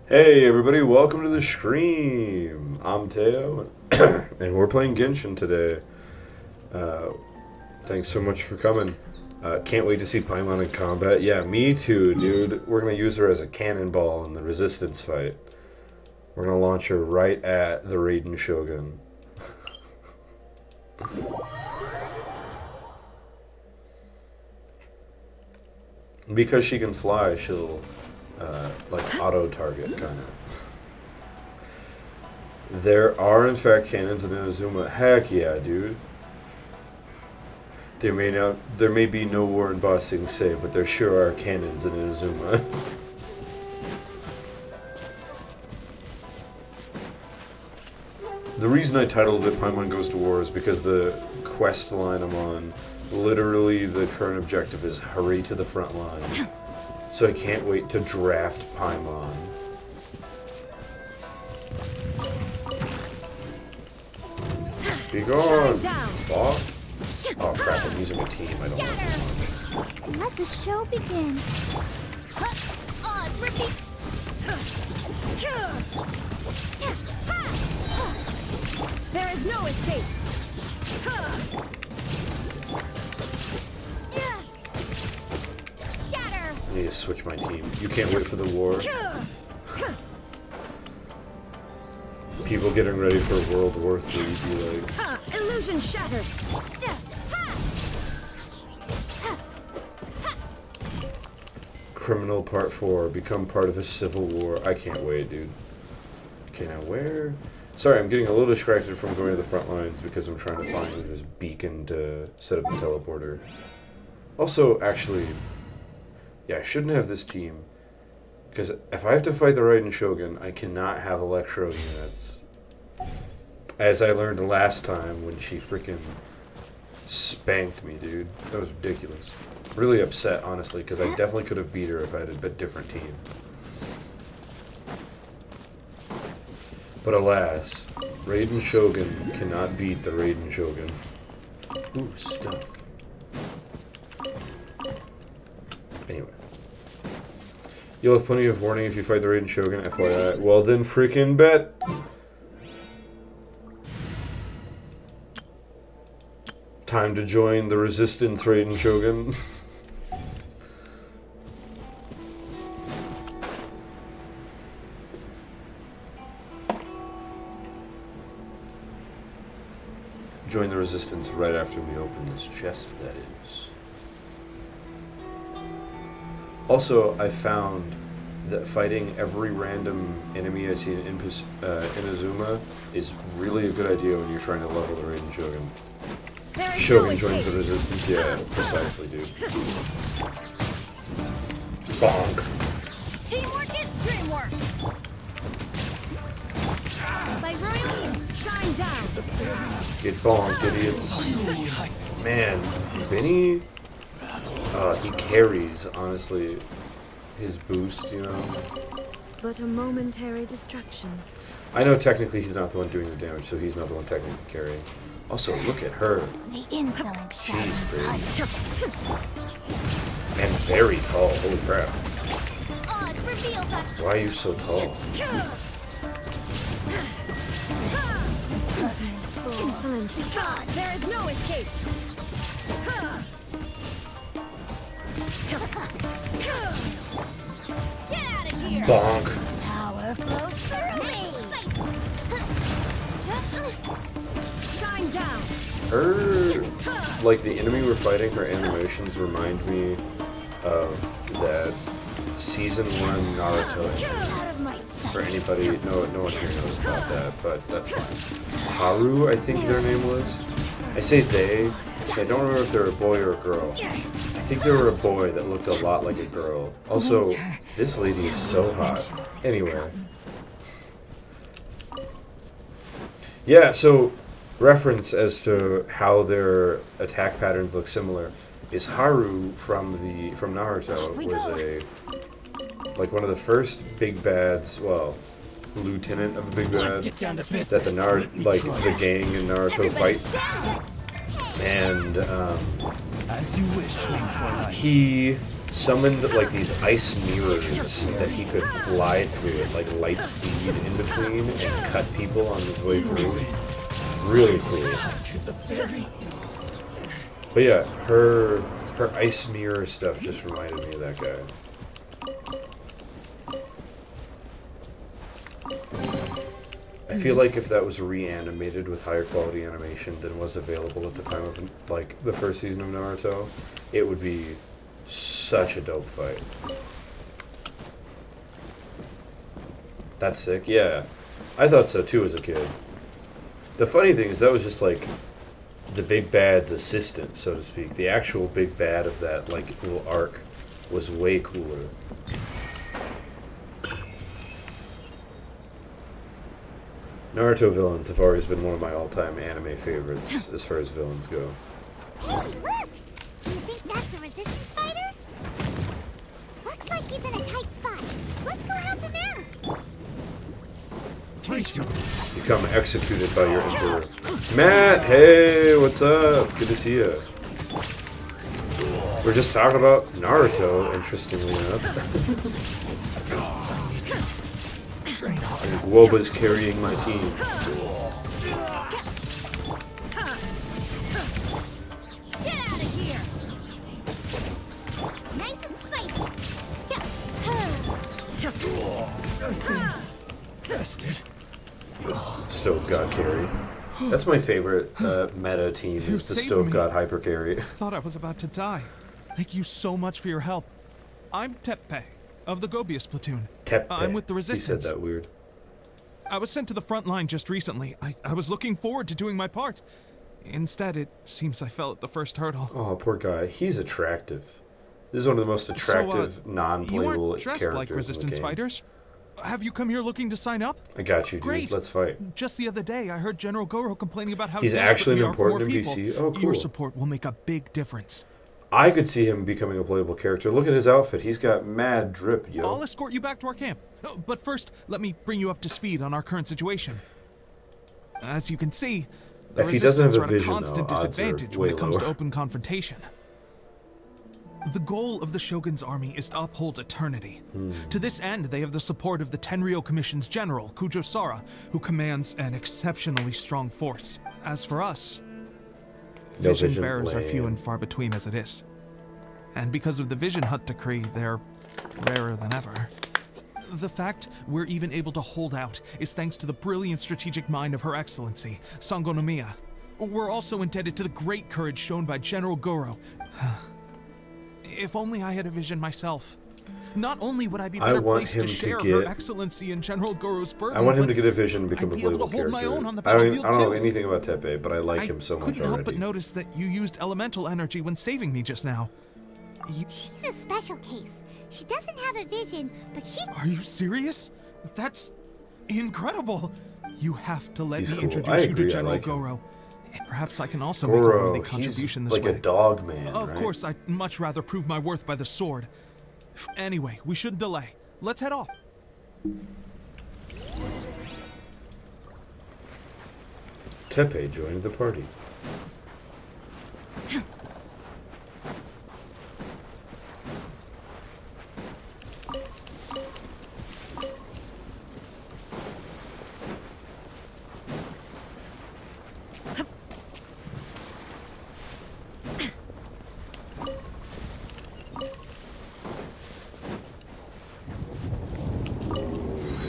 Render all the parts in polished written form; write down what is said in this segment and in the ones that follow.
Hey everybody, welcome to the stream. I'm Teo, and we're playing Genshin today. Uh, Thanks so much for coming. Can't wait to see Paimon in combat. Yeah, me too, dude. We're gonna use her as a cannonball in the resistance fight. We're gonna launch her right at the Raiden Shogun. Because she can fly, she'll like auto-target, kind of. There are, in fact, cannons in Inazuma. Heck yeah, dude. There may be no war in Ba Sing Se, but there sure are cannons in Inazuma. The reason I titled it Paimon Goes to War is because the quest line I'm on, literally the current objective is hurry to the front line. So I can't wait to draft Paimon. Be gone, boss. Oh crap, I'm using a team. I don't know. Let the show begin. There is no escape. I need to switch my team. You can't wait for the war. People getting ready for World War III be like... Illusion shattered. Criminal Part 4. Become part of a civil war. I can't wait, dude. Okay, now where... Sorry, I'm getting a little distracted from going to the front lines because I'm trying to find this beacon to set up the teleporter. Also, actually... Yeah, I shouldn't have this team. Because if I have to fight the Raiden Shogun, I cannot have Electro units. As I learned last time when she freaking spanked me, dude. That was ridiculous. Really upset, honestly, because I definitely could have beat her if I had a different team. But alas, Raiden Shogun cannot beat the Raiden Shogun. Ooh, stuff. Anyway. You'll have plenty of warning if you fight the Raiden Shogun, FYI. Well then freaking bet! Time to join the resistance, Raiden Shogun. Join the resistance right after we open this chest, that is. Also, I found that fighting every random enemy I see in Inazuma is really a good idea when you're trying to level the Raiden Shogun. Shogun joins the resistance, yeah, precisely, dude. Bonk. Teamwork is dreamwork. By royal, shine down. Get bonked, idiots. Man, Vinny, he carries, honestly, his boost, you know? But a momentary distraction. I know technically he's not the one doing the damage, so he's not the one technically carrying. Also, look at her. The insolent She's pretty. And very tall, holy crap. Why are you so tall? Insolent. God, there is no escape. Get out of here. Bonk. power flows through me. Shine down. Her, like the enemy we're fighting, her animations remind me of that season 1 Naruto. Out of my For anybody, no one here knows about that, but that's fine. Haru, I think their name was. I say they, because I don't remember if they're a boy or a girl. I think they were a boy that looked a lot like a girl. Also, this lady is so hot. Anyway. Yeah, so reference as to how their attack patterns look similar is Haru from Naruto was like one of the first big bads, well, lieutenant of the big bad that the gang in Naruto fight. And As you wish, he summoned like these ice mirrors that he could fly through at like light speed in between and cut people on his way through. Really cool. But yeah, her ice mirror stuff just reminded me of that guy. I feel like if that was reanimated with higher quality animation than was available at the time of like the first season of Naruto, it would be such a dope fight. That's sick. Yeah, I thought so too as a kid. The funny thing is that was just like the big bad's assistant, so to speak. The actual big bad of that like little arc was way cooler. Naruto villains have always been one of my all-time anime favorites as far as villains go. Hey, look! Do you think that's a resistance fighter? Looks like he's in a tight spot. Let's go help him out. Become executed by your emperor. Matt, hey, what's up? Good to see you. We're just talking about Naruto, interestingly enough. Woba's carrying my team. Get out of here! Nice and spicy. Stove God carry. That's my favorite meta team, You is the saved Stove me. God hyper carry. Thought I was about to die. Thank you so much for your help. I'm Teppei of the Gobius platoon. Teppe. I'm with the He said resistance. that weird. I was sent to the front line just recently. I was looking forward to doing my part. Instead, it seems I fell at the first hurdle. Oh, poor guy. He's attractive. This is one of the most attractive You non-playable aren't dressed characters like in the resistance game. fighters. Have you come here looking to sign up? I got you, dude. Great. Let's fight. Just the other day, I heard General Goro complaining about how He's desperate actually an we are for more important people. NPC? Oh, Your cool. support will make a big difference. I could see him becoming a playable character. Look at his outfit. He's got mad drip, yo. I'll escort you back to our camp. But first, let me bring you up to speed on our current situation. As you can see, the If he doesn't have resistance a are at a vision, constant though, odds are disadvantage way when it comes to lower. open confrontation. The goal of the Shogun's army is to uphold eternity. To this end, they have the support of the Tenryou Commission's general, Kujo Sara, who commands an exceptionally strong force. As for us, No vision vision, bearers are few lame. and far between as it is. And because of the Vision Hut decree, they're rarer than ever. The fact we're even able to hold out is thanks to the brilliant strategic mind of Her Excellency, Sango no Miya. We're also indebted to the great courage shown by General Goro. If only I had a vision myself. Not only would I be I better want placed him to to share get- Her Excellency and General Goro's burden, I want him but to get a vision and become I'd a be able playable to hold my character. own on the I don't battlefield, know too. anything about Teppei, but I like him so much couldn't help but already. notice that you used elemental energy when saving me just now. She's a special case. She doesn't have a vision, but she... Are you serious? That's incredible. You have to let He's me cool. introduce I you agree, to I General like him. Goro. Perhaps I can also make a Goro, worthy he's contribution this like way. a dog man, Of right? course, I'd much rather prove my worth by the sword. Anyway, we shouldn't delay. Let's head off. Teppei joined the party.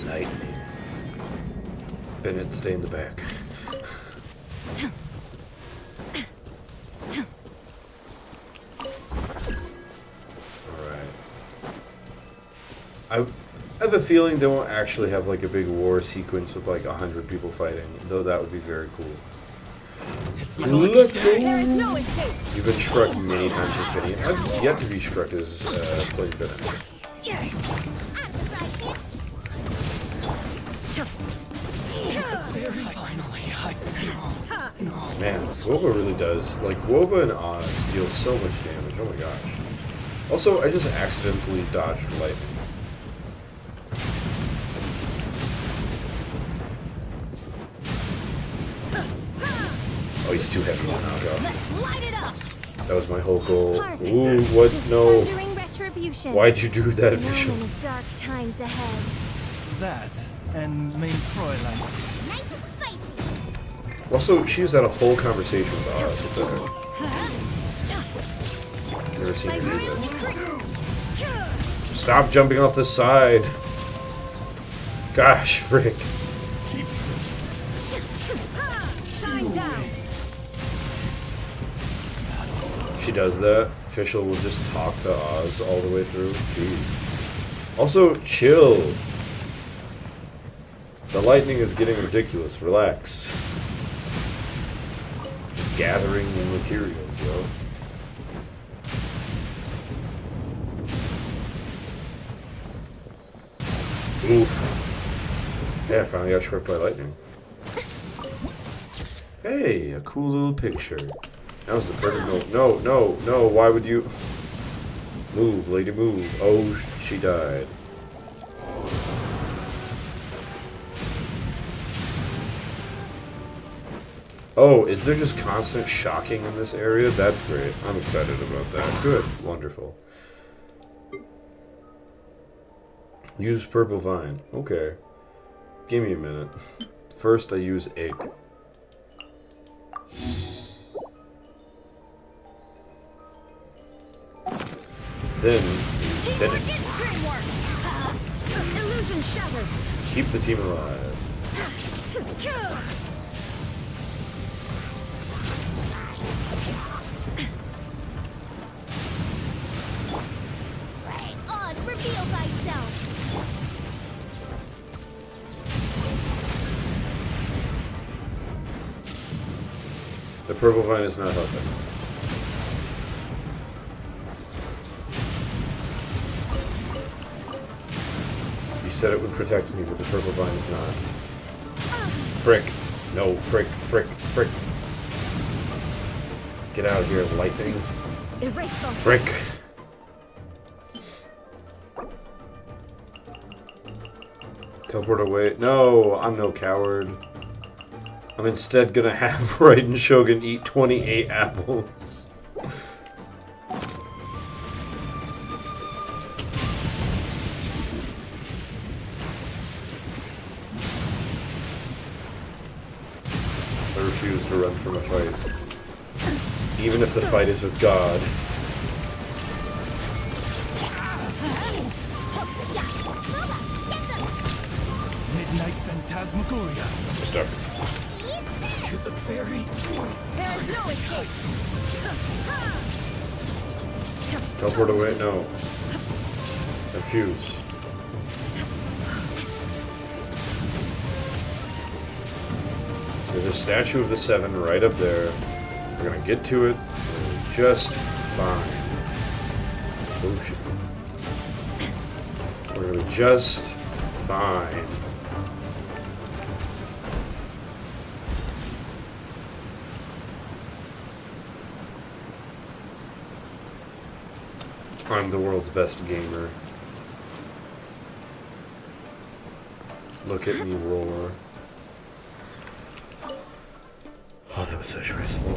Lightning. Bennett, stay in the back. Alright. I have a feeling they won't actually have like a big war sequence with like 100 people fighting, though that would be very cool. Let's go! There is no escape! You've been struck many times as Benny. I've yet to be struck as playing Bennett. Man, Woba really does. Like, Woba and Oz deal so much damage. Oh my gosh. Also, I just accidentally dodged lightning. Oh, he's too heavy to knock off. Let's light it up! That was my whole goal. Perfect. Ooh, what? This No. thundering retribution. Why'd you do that, An Vishal? omen of dark times ahead. That and main Fräulein. Nice and spicy. Also, she just had a whole conversation with Oz. What the heck? Never seen her do that. Stop jumping off the side. Gosh, frick. Shine down. She does that. Official will just talk to Oz all the way through. Jeez. Also, chill. The lightning is getting ridiculous. Relax. Just gathering the materials, yo. Oof. Yeah, I finally got struck by lightning. Hey, a cool little picture. That was the perfect note. No, no, no, why would you... Move, lady, move. Oh, she died. Oh, is there just constant shocking in this area? That's great. I'm excited about that. Good. Wonderful. Use purple vine. Okay. Give me a minute. First, I use egg. Then, Illusion shattered. keep the team alive. Oz, reveal thyself. The purple vine is not helping. You said it would protect me, but the purple vine is not. Frick. No, frick, frick, frick. Get out of here, lightning. Erase all. Frick. Teleport away. No, I'm no coward. I'm instead gonna have Raiden Shogun eat 28 apples. I refuse to run from a fight. Even if the fight is with God. Midnight Phantasmagoria. Start. To the fairy. There is no escape. Teleport away? No. Refuse. There's a statue of the Seven right up there. We're gonna get to it. Just fine. Oh shit. We're gonna be just fine. I'm the world's best gamer. Look at me roar. Oh, that was so stressful.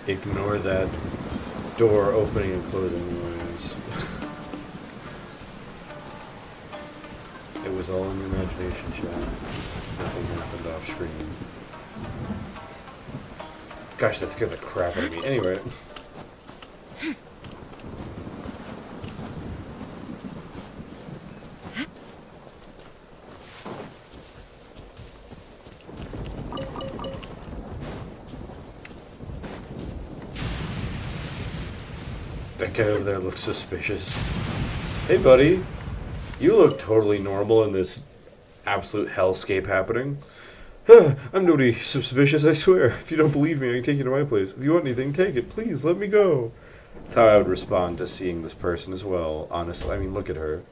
Ignore that door opening and closing noise. It was all in the imagination, chat. Nothing happened off screen. Gosh, that scared the crap out of me. Anyway. That guy over there looks suspicious. Hey, buddy. You look totally normal in this absolute hellscape happening. I'm nobody suspicious, I swear. If you don't believe me, I can take you to my place. If you want anything, take it. Please, let me go. That's how I would respond to seeing this person as well, honestly. I mean, look at her.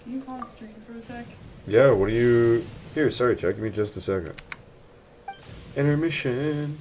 Can you pause stream for a sec? Yeah, what do you... Here, sorry, Chuck. Give me just a second. Intermission.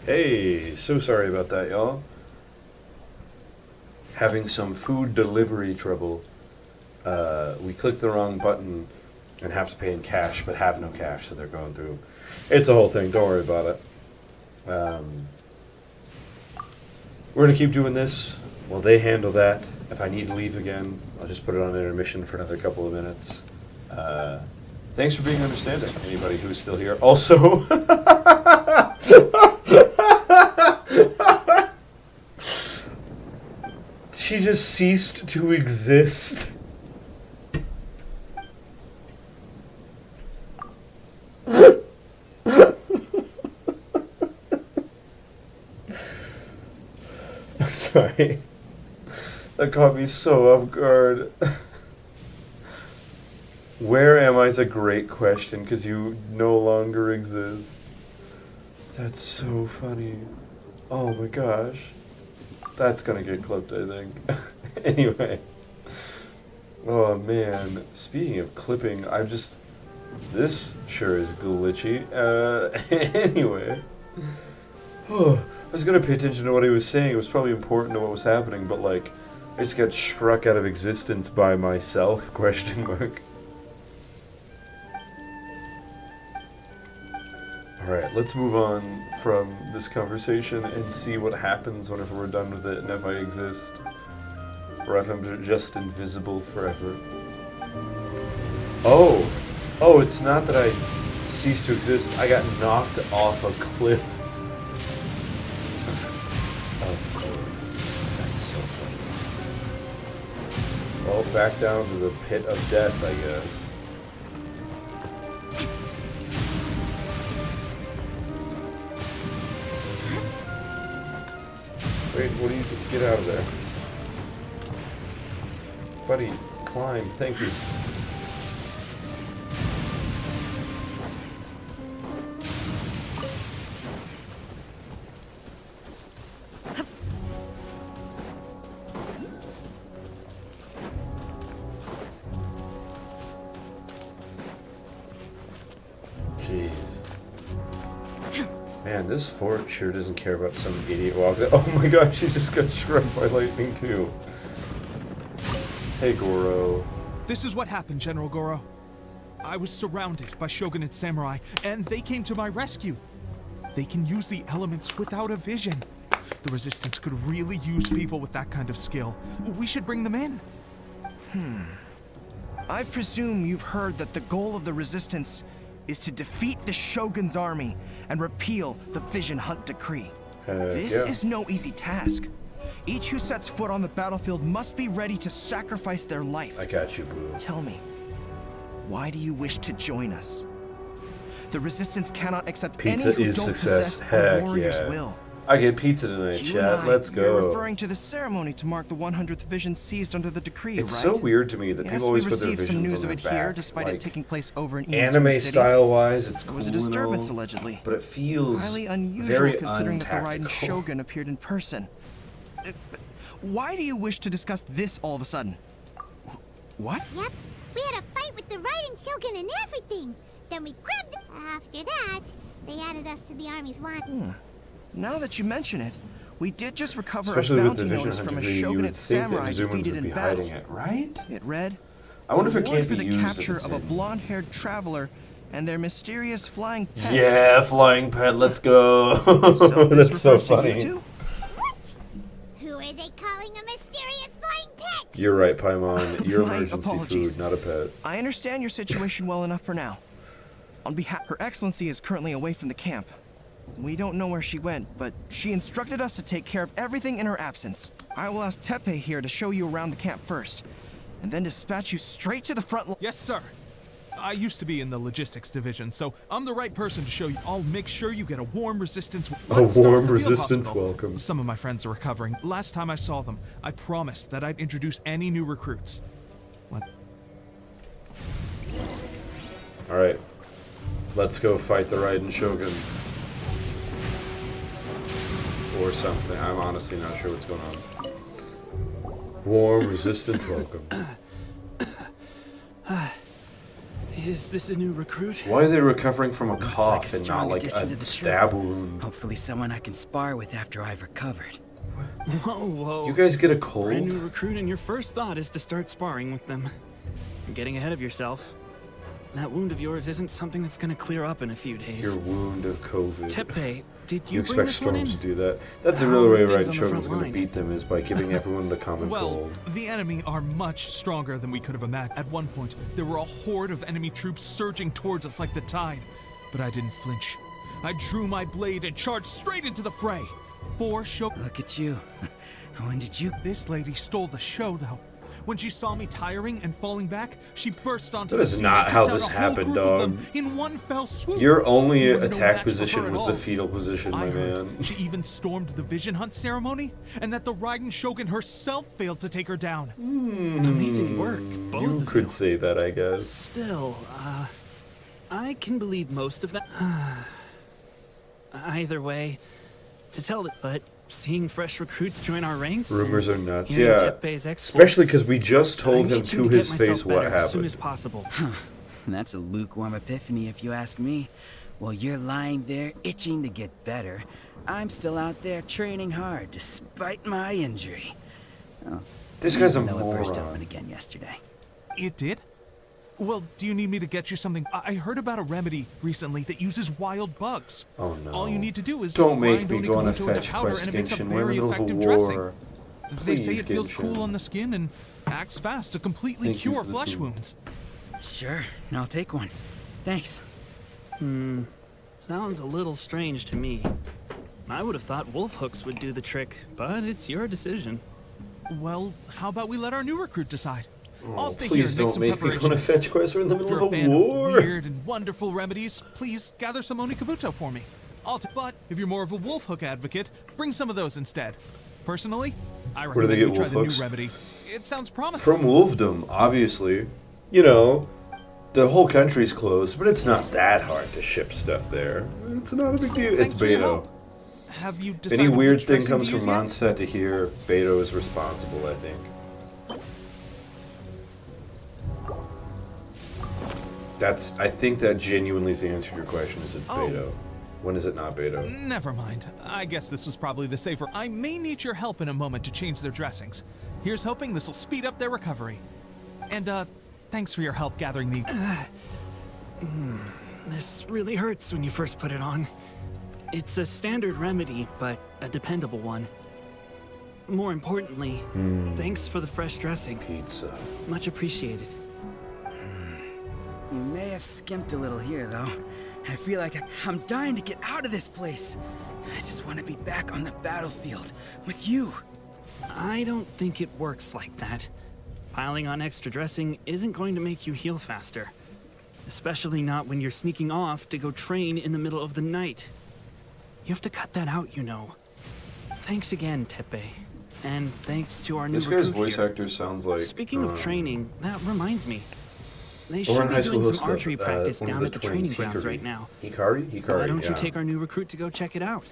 Hey, so sorry about that, y'all. Having some food delivery trouble. We clicked the wrong button and have to pay in cash, but have no cash, so they're going through. It's a whole thing. Don't worry about it. We're gonna keep doing this while they handle that. If I need to leave again, I'll just put it on intermission for another couple of minutes. Thanks for being understanding, anybody who's still here. Also, she just ceased to exist. I'm sorry. That caught me so off guard. Where am I is a great question because you no longer exist. That's so funny. Oh my gosh. That's gonna get clipped, I think. Anyway. Oh man. Speaking of clipping, this sure is glitchy. Anyway. Oh, I was gonna pay attention to what he was saying. It was probably important to what was happening, but like, I just got struck out of existence by myself, question mark. Alright, let's move on from this conversation and see what happens whenever we're done with it and if I exist. Or if I'm just invisible forever. Oh! Oh, it's not that I ceased to exist. I got knocked off a cliff. Of course. That's so funny. Well, back down to the pit of death, I guess. Wait, what do you get out of there? Buddy, climb, thank you. Jeez. Man, this fort sure doesn't care about some idiot walking. Oh my gosh, he just got struck by lightning too. Hey, Goro. This is what happened, General Goro. I was surrounded by shogunate samurai, and they came to my rescue. They can use the elements without a vision. The Resistance could really use people with that kind of skill. We should bring them in. I presume you've heard that the goal of the Resistance is to defeat the Shogun's army and repeal the Vision Hunt Decree. This is no easy task. Each who sets foot on the battlefield must be ready to sacrifice their life. I got you, boo. Tell me, why do you wish to join us? The Resistance cannot accept Pizza any who is don't success. possess Heck a warrior's yeah. will. I get pizza tonight, You chat. and I, Let's go. You're referring to the ceremony to mark the 100th vision seized under the decree, It's right? so weird to me that Yes, people always we put their received some visions news on of their it here, back. despite Like, it taking place over in anime style-wise, it's There cool was a and disturbance, all, allegedly. but it feels Highly unusual very considering that the Raiden untactical. Shogun appeared in person. Why do you wish to discuss this all of a sudden? What? Yep, we had a fight with the Raiden Shogun and everything. Then we grabbed them. After that, they added us to the army's want. Now that you mention it, we did just recover Especially a with the bounty Vision notice from Hunter a video, you would shogunate think that samurai Inzumans defeated would be in battle. hiding it, right? It read, I wonder if it "Reward can't for be the used if capture it's of a hidden. blonde-haired traveler and their mysterious flying pet." Yeah, flying pet, let's go. So this That's so refers to you funny. two? What? Who are they calling a mysterious flying pet? You're right, Paimon. You're My emergency apologies. food, not a pet. I understand your situation well enough for now. On behalf, Her Excellency is currently away from the camp. We don't know where she went, but she instructed us to take care of everything in her absence. I will ask Tepe here to show you around the camp first, and then dispatch you straight to the front line. Yes, sir. I used to be in the logistics division, so I'm the right person to show you. I'll make sure you get a warm resistance. Let's start warm with the field resistance hospital. welcome. Some of my friends are recovering. Last time I saw them, I promised that I'd introduce any new recruits. Alright. Let's go fight the Raiden Shogun. Or something. I'm honestly not sure what's going on. Warm resistance welcome. Is this a new recruit? Why are they recovering from a Looks cough like a and strong not like addition to a the stab troop. wound? Hopefully someone I can spar with after I've recovered. Whoa, whoa. You guys get a Brand new cold? recruit, and your first thought is to start sparring with them. You're getting ahead of yourself. That wound of yours isn't something that's gonna clear up in a few days. Your wound of COVID. Tepe, did You you bring expect this one Storm in? to do that? That's the How real are way things right on the Shogun's front going to line? beat them is by giving everyone the common Well, cold. the enemy are much stronger than we could have imagined. At one point, there were a horde of enemy troops surging towards us like the tide. But I didn't flinch. I drew my blade and charged straight into the fray. 4 show. Look at you. When did you... This lady stole the show, though. When she saw me tiring and falling back, she burst onto That the is scene not and how took this down a whole happened, group of dog. them in one fell swoop. Your only We were no match attack for position her at was the all. fetal position, I my heard man. she even stormed the vision hunt ceremony, and that the Raiden Shogun herself failed to take her down. Amazing work, both You of could you. say that, I guess. Still, I can believe most of that. Either way, to tell it, but seeing fresh recruits join our ranks. Rumors are nuts, hearing yeah. Tepe's exploits, Especially because we just I told him need to get his myself face what better as soon as happened. possible. That's a lukewarm epiphany if you ask me. While you're lying there itching to get better, I'm still out there training hard despite my injury. Oh, This guy's a even though it burst open moron. again yesterday. It did? Well, do you need me to get you something? I heard about a remedy recently that uses wild bugs. Oh no. All you need to do is Don't make grind me go on a Onikabuto into fetch powder quest, and it makes a Genshin. We're in the very middle of a effective war. dressing. They say Please, it feels Genshin. cool on the skin and acts fast to completely Thank you cure for the flesh food. wounds. Sure, I'll take one. Thanks. Sounds a little strange to me. I would have thought wolf hooks would do the trick, but it's your decision. Well, how about we let our new recruit decide? I'll Oh, stay here please and make don't some make me go on a preparations. fetch quest. We're in the If middle you're a of a fan war. of weird and wonderful remedies, please gather some Onikabuto for me. But if you're more of a wolf hook advocate, bring some of those instead. Personally, I Where do they recommend get we try wolf the hooks? new remedy. It sounds promising. From Wolfdom, obviously. You know, the whole country's closed, but it's not that hard to ship stuff there. It's not a big deal. Thanks It's for your Beto. help. Have you decided Any weird which thing dressing comes to from use yet? Mondstadt to here, Beto is responsible, I think. I think that genuinely is the answer to your question, is it's Oh. Beto. When is it not Beto? Never mind. I guess this was probably the safer. I may need your help in a moment to change their dressings. Here's hoping this will speed up their recovery. And, thanks for your help gathering the... This really hurts when you first put it on. It's a standard remedy, but a dependable one. More importantly, thanks for the fresh dressing. Pizza. Much appreciated. You may have skimped a little here, though. I feel like I'm dying to get out of this place. I just want to be back on the battlefield with you. I don't think it works like that. Piling on extra dressing isn't going to make you heal faster. Especially not when you're sneaking off to go train in the middle of the night. You have to cut that out, you know. Thanks again, Tepe. And thanks to our new This guy's recruit voice here. actor sounds like... Speaking of training, that reminds me. They Or should in be high school doing host some archery practice one of down at the training twins, grounds Hikari. right now. Hikari? Why don't yeah. you take our new recruit to go check it out?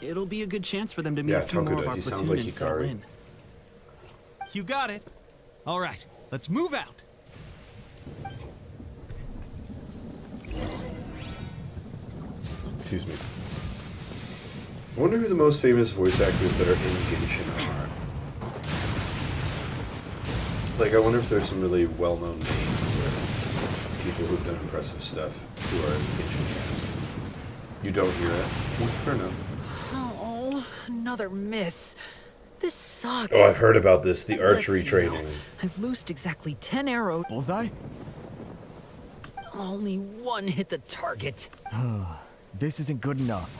It'll be a good chance for them to meet Yeah, a few more of Tokuda, our he sounds platoon like and settle Hikari. in. You got it. All right, let's move out. Excuse me. I wonder who the most famous voice actors that are in Genshin are. Like, I wonder if there's some really well-known names or people who've done impressive stuff who are in Genshin cast. You don't hear it? Well, fair enough. Oh, another miss. This sucks. Oh, I've heard about this, the Let's archery see now. training. I've loosed exactly 10 arrows. Bullseye? Only one hit the target. This isn't good enough.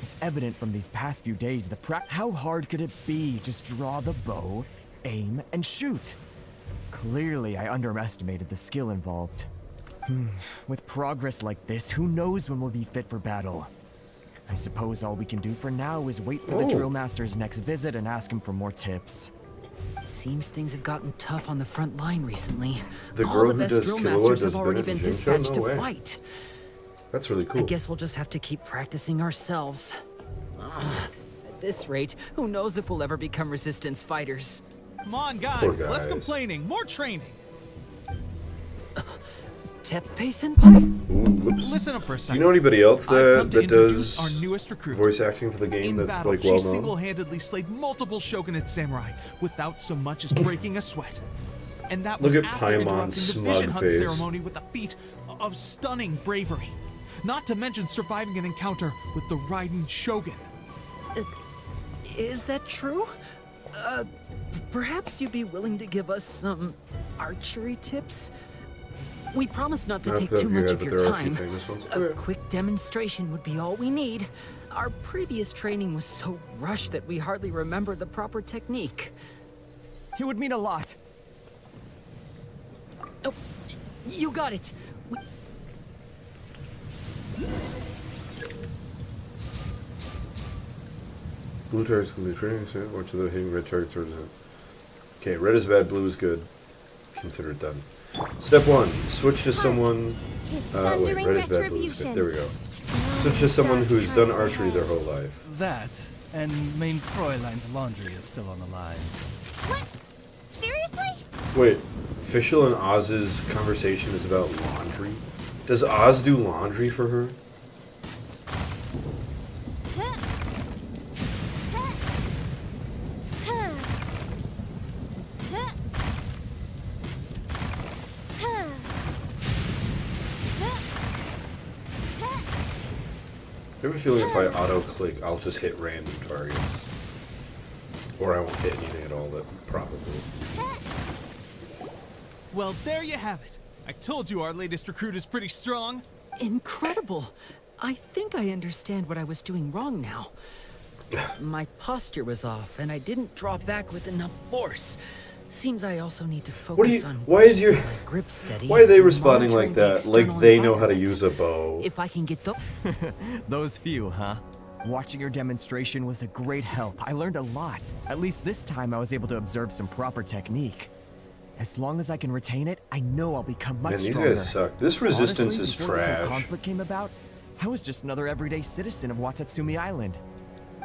It's evident from these past few days how hard could it be? Just draw the bow, aim, and shoot. Clearly, I underestimated the skill involved. With progress like this, who knows when we'll be fit for battle? I suppose all we can do for now is wait for the drill master's next visit and ask him for more tips. Seems things have gotten tough on the front line recently. The All girl the who best does drill Killua masters does have already better been than Genshin? dispatched No to way. fight. That's really cool. I guess we'll just have to keep practicing ourselves. At this rate, who knows if we'll ever become resistance fighters. Come on, guys. Poor Less guys. complaining, more training. Teppei senpai? Ooh, whoops. Listen up for a Do second. you know anybody else I've come that, to that introduce does our newest recruit. voice acting for the game In that's battle, like she well known? single-handedly slayed multiple shogunate samurai without so much as breaking a sweat. And that Look was at after Paimon's interrupting the smug vision hunt face. ceremony with a feat of stunning bravery. Not to mention surviving an encounter with the Raiden Shogun. Is that true? Perhaps you'd be willing to give us some archery tips? We promise not to Not take off the too top your much head, of but your there are a few time. famous ones. A Okay. quick demonstration would be all we need. Our previous training was so rushed that we hardly remember the proper technique. It would mean a lot. Oh, you got it. Blue targets can be training, so watch the hitting red targets or is it? Okay, red is bad, blue is good. Consider it done. Step 1, switch to someone. Wait, red is bad, blue is good. There we go. Switch to someone who's done archery their whole life. That, and main Fräulein's laundry is still on the line. What? Seriously? Wait, Fischl and Oz's conversation is about laundry? Does Oz do laundry for her? I have a feeling if I auto-click, I'll just hit random targets. Or I won't hit anything at all, probably. Well, there you have it. I told you our latest recruit is pretty strong. Incredible. I think I understand what I was doing wrong now. My posture was off, and I didn't draw back with enough force. Seems I also need to focus on why is your my grip steady. why are they and responding like monitoring the that? Like external they know how to environment. use a bow. If I can get the Those few, huh? Watching your demonstration was a great help. I learned a lot. At least this time I was able to observe some proper technique. As long as I can retain it, I know I'll become much Man, these stronger. guys suck. This resistance Honestly, is before this whole trash. conflict came about, I was just another everyday citizen of Watatsumi Island.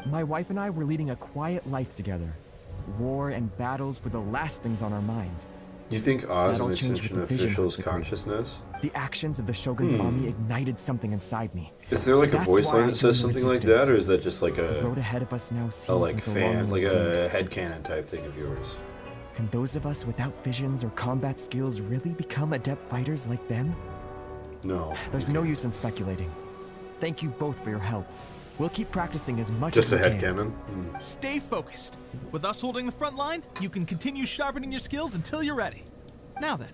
My wife and I were leading a quiet life together. War and battles were the last things on our minds. You think Oz That all an changed extension with of the vision Fischl's decree. consciousness? The actions of the Shogun's army ignited something inside me. Is there like a That's voice why line I that says joined the something like that, resistance. or is that just like The road a ahead of us now seems like like a fan, long like one a indeed. headcanon type thing of yours? Can those of us without visions or combat skills really become adept fighters like them? No. There's no use in speculating. Thank you both for your help. We'll keep practicing as much Just a as we can. headcanon? Stay focused. With us holding the front line, you can continue sharpening your skills until you're ready. Now then,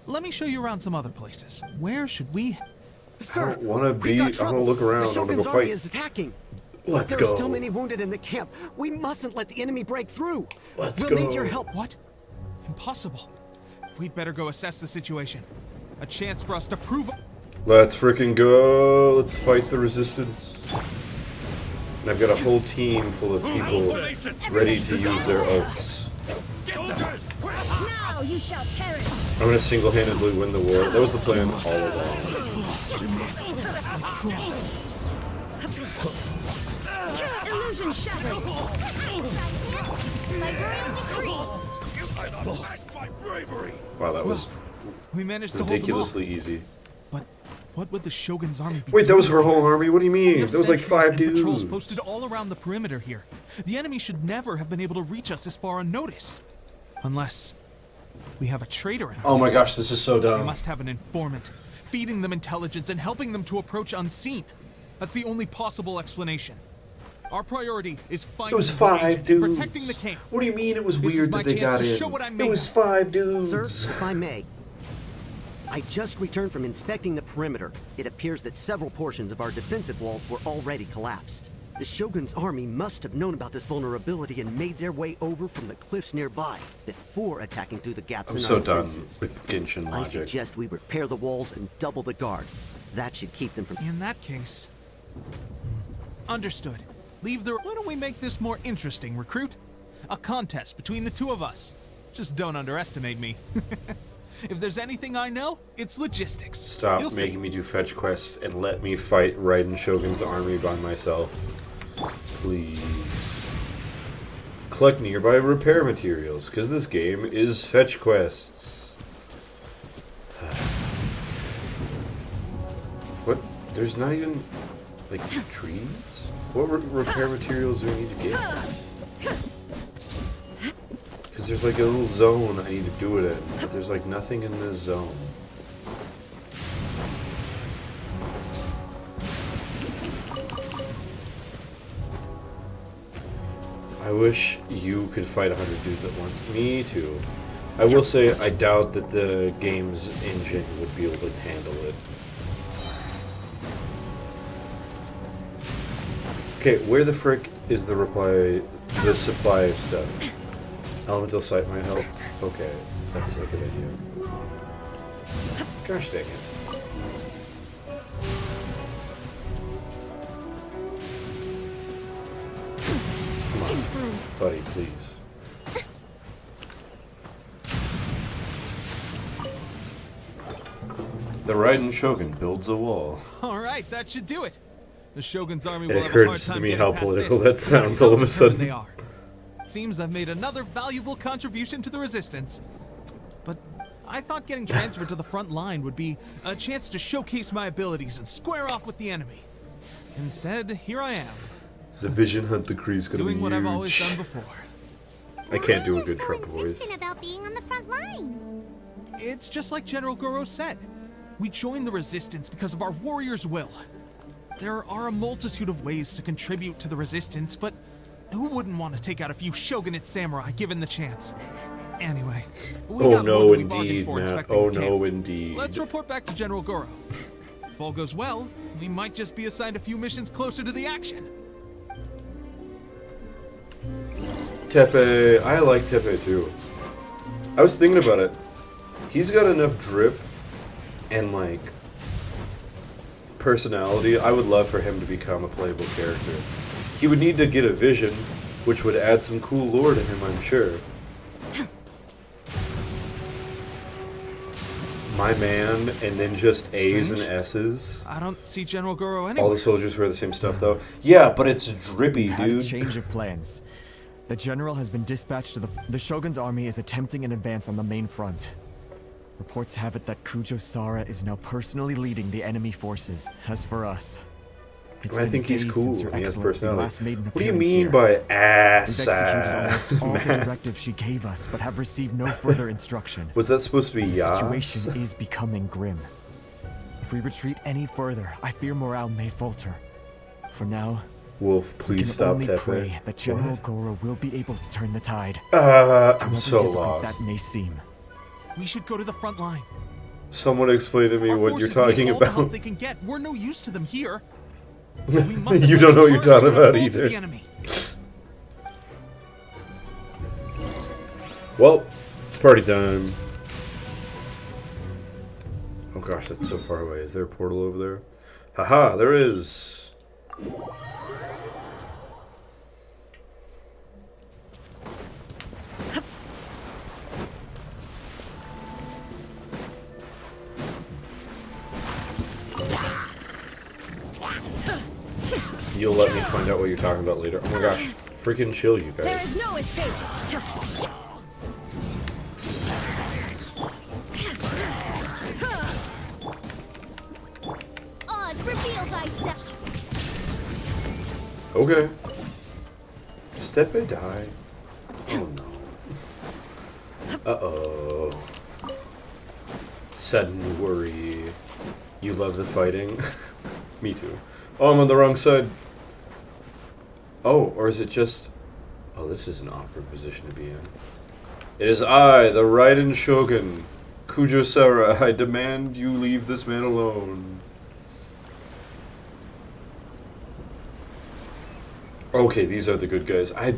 let me show you around some other places. Where should we? I don't want to be. I want to look around. I want to go fight. is attacking. Let's There go. are still many wounded in the camp. We mustn't let the enemy break through. Let's we'll go. need your help. What? Impossible. We'd better go assess the situation. A chance for us to prove. Let's freaking go. Let's fight the resistance. And I've got a whole team full of people ready to use their oaths. Now you shall perish. I'm gonna single-handedly win the war. That was the plan all along. Illusion shattered. By royal decree. Wow, that was We managed to ridiculously easy. hold them off. But what would the Shogun's army be Wait, that was doing? her whole army? What do you We mean? have That was like sentries 5 and dudes. patrols posted all around the perimeter here. The enemy should never have been able to reach us this far unnoticed. Unless we have a traitor in our Oh my midst. gosh, this is so We dumb. must have an informant, feeding them intelligence and helping them to approach unseen. That's the only possible explanation. Our priority is finding It was the 5 agent and dudes. protecting the camp. What do you mean it was This is weird my that they chance got to in? show what I'm It made was of. 5 dudes. Sir, if I may, I just returned from inspecting the perimeter. It appears that several portions of our defensive walls were already collapsed. The Shogun's army must have known about this vulnerability and made their way over from the cliffs nearby before attacking through the gaps I'm in so our done defenses. with Genshin I logic. suggest we repair the walls and double the guard. That should keep them from... In that case, understood. Leave the. Why don't we make this more interesting, recruit? A contest between the two of us. Just don't underestimate me. If there's anything I know, it's logistics. Stop You'll see. making me do fetch quests and let me fight Raiden Shogun's army by myself. Please. Collect nearby repair materials, because this game is fetch quests. What? There's not even, like, trees? What repair materials do I need to get? Because there's like a little zone I need to do it in, but there's like nothing in this zone. I wish you could fight 100 dudes at once. Me too. I will say I doubt that the game's engine would be able to handle it. Okay, where the frick is the supply of stuff? Elemental sight might help. Okay, that's a good idea. Gosh dang it. Come on, Excellent. buddy, please. The Raiden Shogun builds a wall. All right, that should do it. The Shogun's army It will have a hard occurs to time me getting how past political this. that sounds all of a sudden. They are. Seems I've made another valuable contribution to the resistance. But I thought getting transferred to the front line would be a chance to showcase my abilities and square off with the enemy. Instead, here I am. The Vision Hunt decree is gonna be doing what I've always huge. done before. I can't do a Why are you good so Trump voice. insistent about being on the front line? It's just like General Goro said. We joined the resistance because of our warriors' will. There are a multitude of ways to contribute to the resistance, but who wouldn't want to take out a few shogunate samurai given the chance? Anyway, we Oh got more no, than we bargained indeed, for Matt. inspecting Oh the no, camp. indeed. Let's report back to General Goro. If all goes well, we might just be assigned a few missions closer to the action. Tepe, I like Tepe too. I was thinking about it. He's got enough drip and like personality. I would love for him to become a playable character. He would need to get a vision, which would add some cool lore to him, I'm sure. My man, and then just A's and S's. I don't see General Goro anywhere. All the soldiers wear the same stuff though. Yeah, but it's drippy, We've had a dude. change of plans. The general has been dispatched to the Shogun's army is attempting an advance on the main front. Reports have it that Kujo Sara is now personally leading the enemy forces. As for us, it's I been think he's days cool. since Her And he has Excellency personality. last made an What do you appearance mean here. by We've ass? executed almost all the Man? directives she gave us, but have received no further instruction. Was that supposed to be The Yas? situation is becoming grim. If we retreat any further, I fear morale may falter. For now, Wolf, we please can stop only Tepe. pray that General Goro will be able to turn the tide. I'm However so difficult lost. that may seem. We should go to the front line. Someone explain to me Our what you're forces need talking all the help about. they can get. We're no use to them here. We must You avoid don't know what you're charges talking and about revolt either. the enemy. Well, it's party time. Oh gosh, that's so far away. Is there a portal over there? Haha, there is. You'll let me find out what you're talking about later. Oh my gosh, freaking chill, you There guys. is no escape. Oz, reveal thyself. Okay. Does Tepe die? Oh no. Uh-oh. Sudden worry. You love the fighting? Me too. Oh, I'm on the wrong side. Oh, or is it just... Oh, this is an awkward position to be in. It is I, the Raiden Shogun, Kujo Sara. I demand you leave this man alone. Okay, these are the good guys. I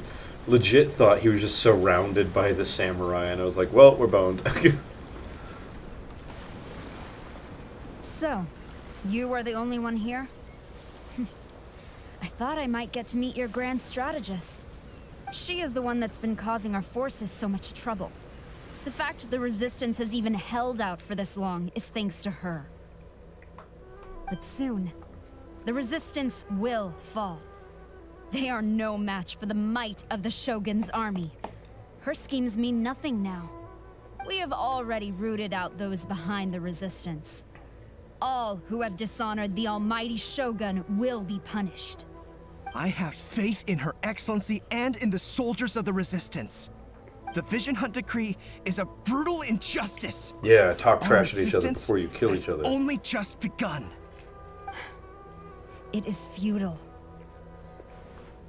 legit thought he was just surrounded by the samurai, and I was like, well, we're boned. So, you are the only one here? I thought I might get to meet your grand strategist. She is the one that's been causing our forces so much trouble. The fact the resistance has even held out for this long is thanks to her. But soon, the resistance will fall. They are no match for the might of the Shogun's army. Her schemes mean nothing now. We have already rooted out those behind the resistance. All who have dishonored the almighty Shogun will be punished. I have faith in Her Excellency and in the soldiers of the Resistance. The Vision Hunt Decree is a brutal injustice. Yeah, talk Our trash at each other resistance before you kill each has other. only just begun. It is futile.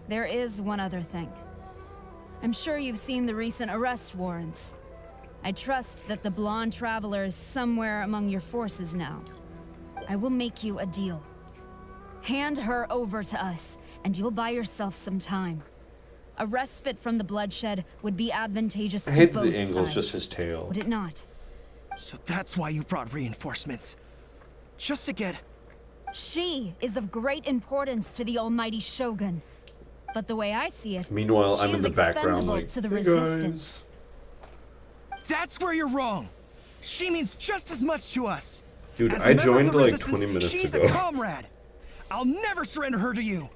There is one other thing. I'm sure you've seen the recent arrest warrants. I trust that the blonde traveler is somewhere among your forces now. I will make you a deal. Hand her over to us, and you'll buy yourself some time. A respite from the bloodshed would be advantageous I to hate both that the angle's sides. just his tail. Would it not? So that's why you brought reinforcements. Just to get... She is of great importance to the almighty Shogun. But the way I see it, Meanwhile, she I'm in is the background expendable like, to the "Hey, resistance. That's where you're wrong. She means just as much to us. Dude, As a I member of joined the like Resistance, 20 minutes she's ago. a comrade. I'll never surrender her to you.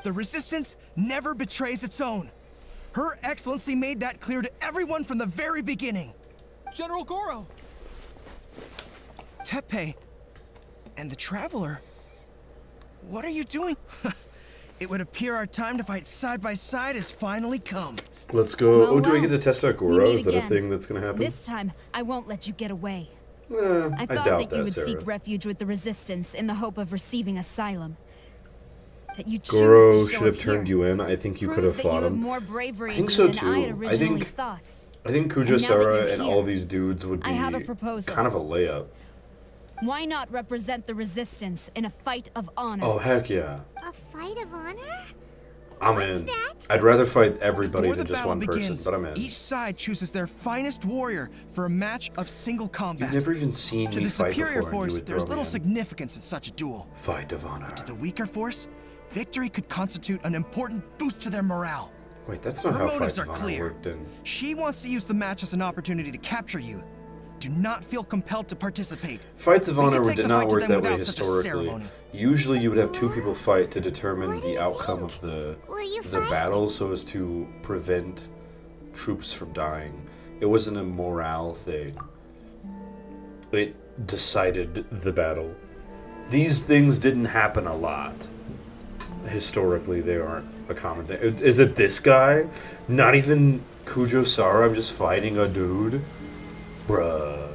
The Resistance never betrays its own. Her Excellency made that clear to everyone from the very beginning. General Goro! Tepe and the Traveler. What are you doing? It would appear our time to fight side by side has finally come. Let's go. Well, Oh, do I well. get to test out We Goro? meet Is that a again. thing that's gonna happen? This time, I won't let you get away. I I thought doubt that you that, would Sarah. seek refuge with the Resistance in the hope of receiving asylum. That you choose Goro to show should have up turned here you in. I think you could proves have that you fought have him. more bravery I think in so you than I had too. originally thought. I think And now that Kujasara you're and here, all these dudes would be I have a proposal. kind of a layup. Why not represent the Resistance in a fight of honor? Oh heck yeah, A fight of honor? I'm What's in. that? I'd rather fight everybody Before than the just battle one person, begins, but I'm in. each side chooses their finest warrior for a match of single combat. You've never even seen To me the fight superior before, and you force, would there's throw me little in. significance in such a duel. Fight of honor. To the weaker force, victory could constitute an important boost to their morale. Wait, that's not Her how motives fights are of honor clear. worked. In She wants to use the match as an opportunity to capture you. Do not feel compelled to participate. fights of We honor can take did the not fight to work them that way without such a historically. ceremony. Usually, you would have two people fight to determine What do the you outcome think? of the Will you the fight? battle, so as to prevent troops from dying. It wasn't a morale thing. It decided the battle. These things didn't happen a lot. Historically, they aren't a common thing. Is it this guy? Not even Kujosara, I'm just fighting a dude? Bruh.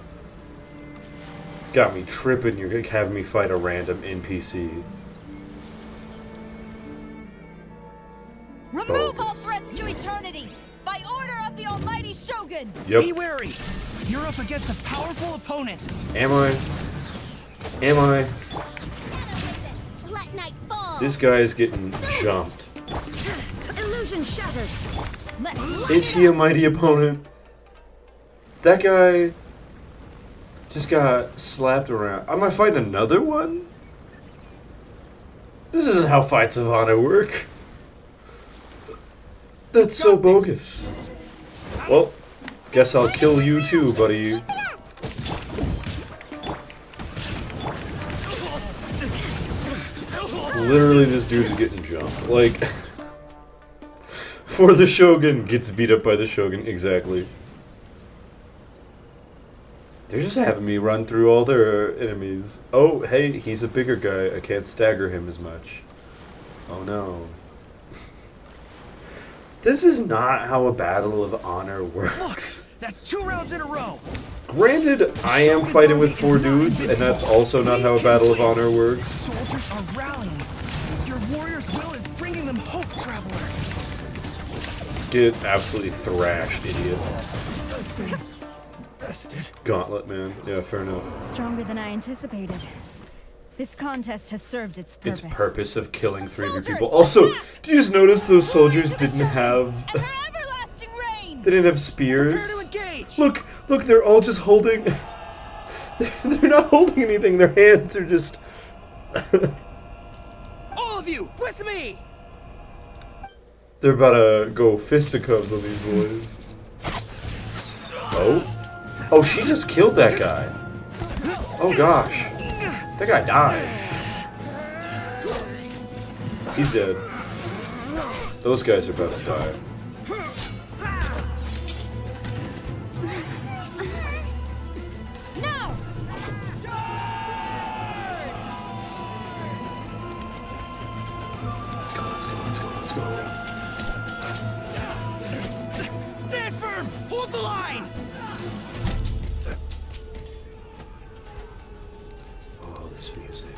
Got me tripping, you're gonna have me fight a random NPC. Remove all threats to eternity! By order of the almighty Shogun! Yep. Be wary. You're up against a powerful opponent. Am I? Am I? Let night fall. This guy is getting jumped. Illusion shattered. Let's Is he a mighty opponent? That guy just got slapped around. Am I fighting another one? This isn't how fights of honor work. That's so bogus. Well, guess I'll kill you too, buddy. Literally, this dude is getting jumped. Like, for the Shogun, gets beat up by the Shogun, exactly. They're just having me run through all their enemies. Oh, hey, he's a bigger guy. I can't stagger him as much. Oh no. This is not how a battle of honor works. That's 2 rounds in a row. Granted, I am fighting with 4 dudes, and that's also not how a battle of honor works. Soldiers are rallying. Your warrior's will is bringing them hope, Traveler. Get absolutely thrashed, idiot. Gauntlet, man. Yeah, fair enough. Stronger than I anticipated. This contest has served its purpose. Its purpose of killing 3 of your Soldiers, people. Also, attack! did you just notice those soldiers didn't have... And her everlasting reign! They didn't have spears? Prepare to engage. Look, they're all just holding... They're not holding anything, their hands are just... All of you, with me. They're about to go fisticuffs on these boys. Oh? Oh, she just killed that guy. Oh gosh. That guy died. He's dead. Those guys are about to die. No! this music.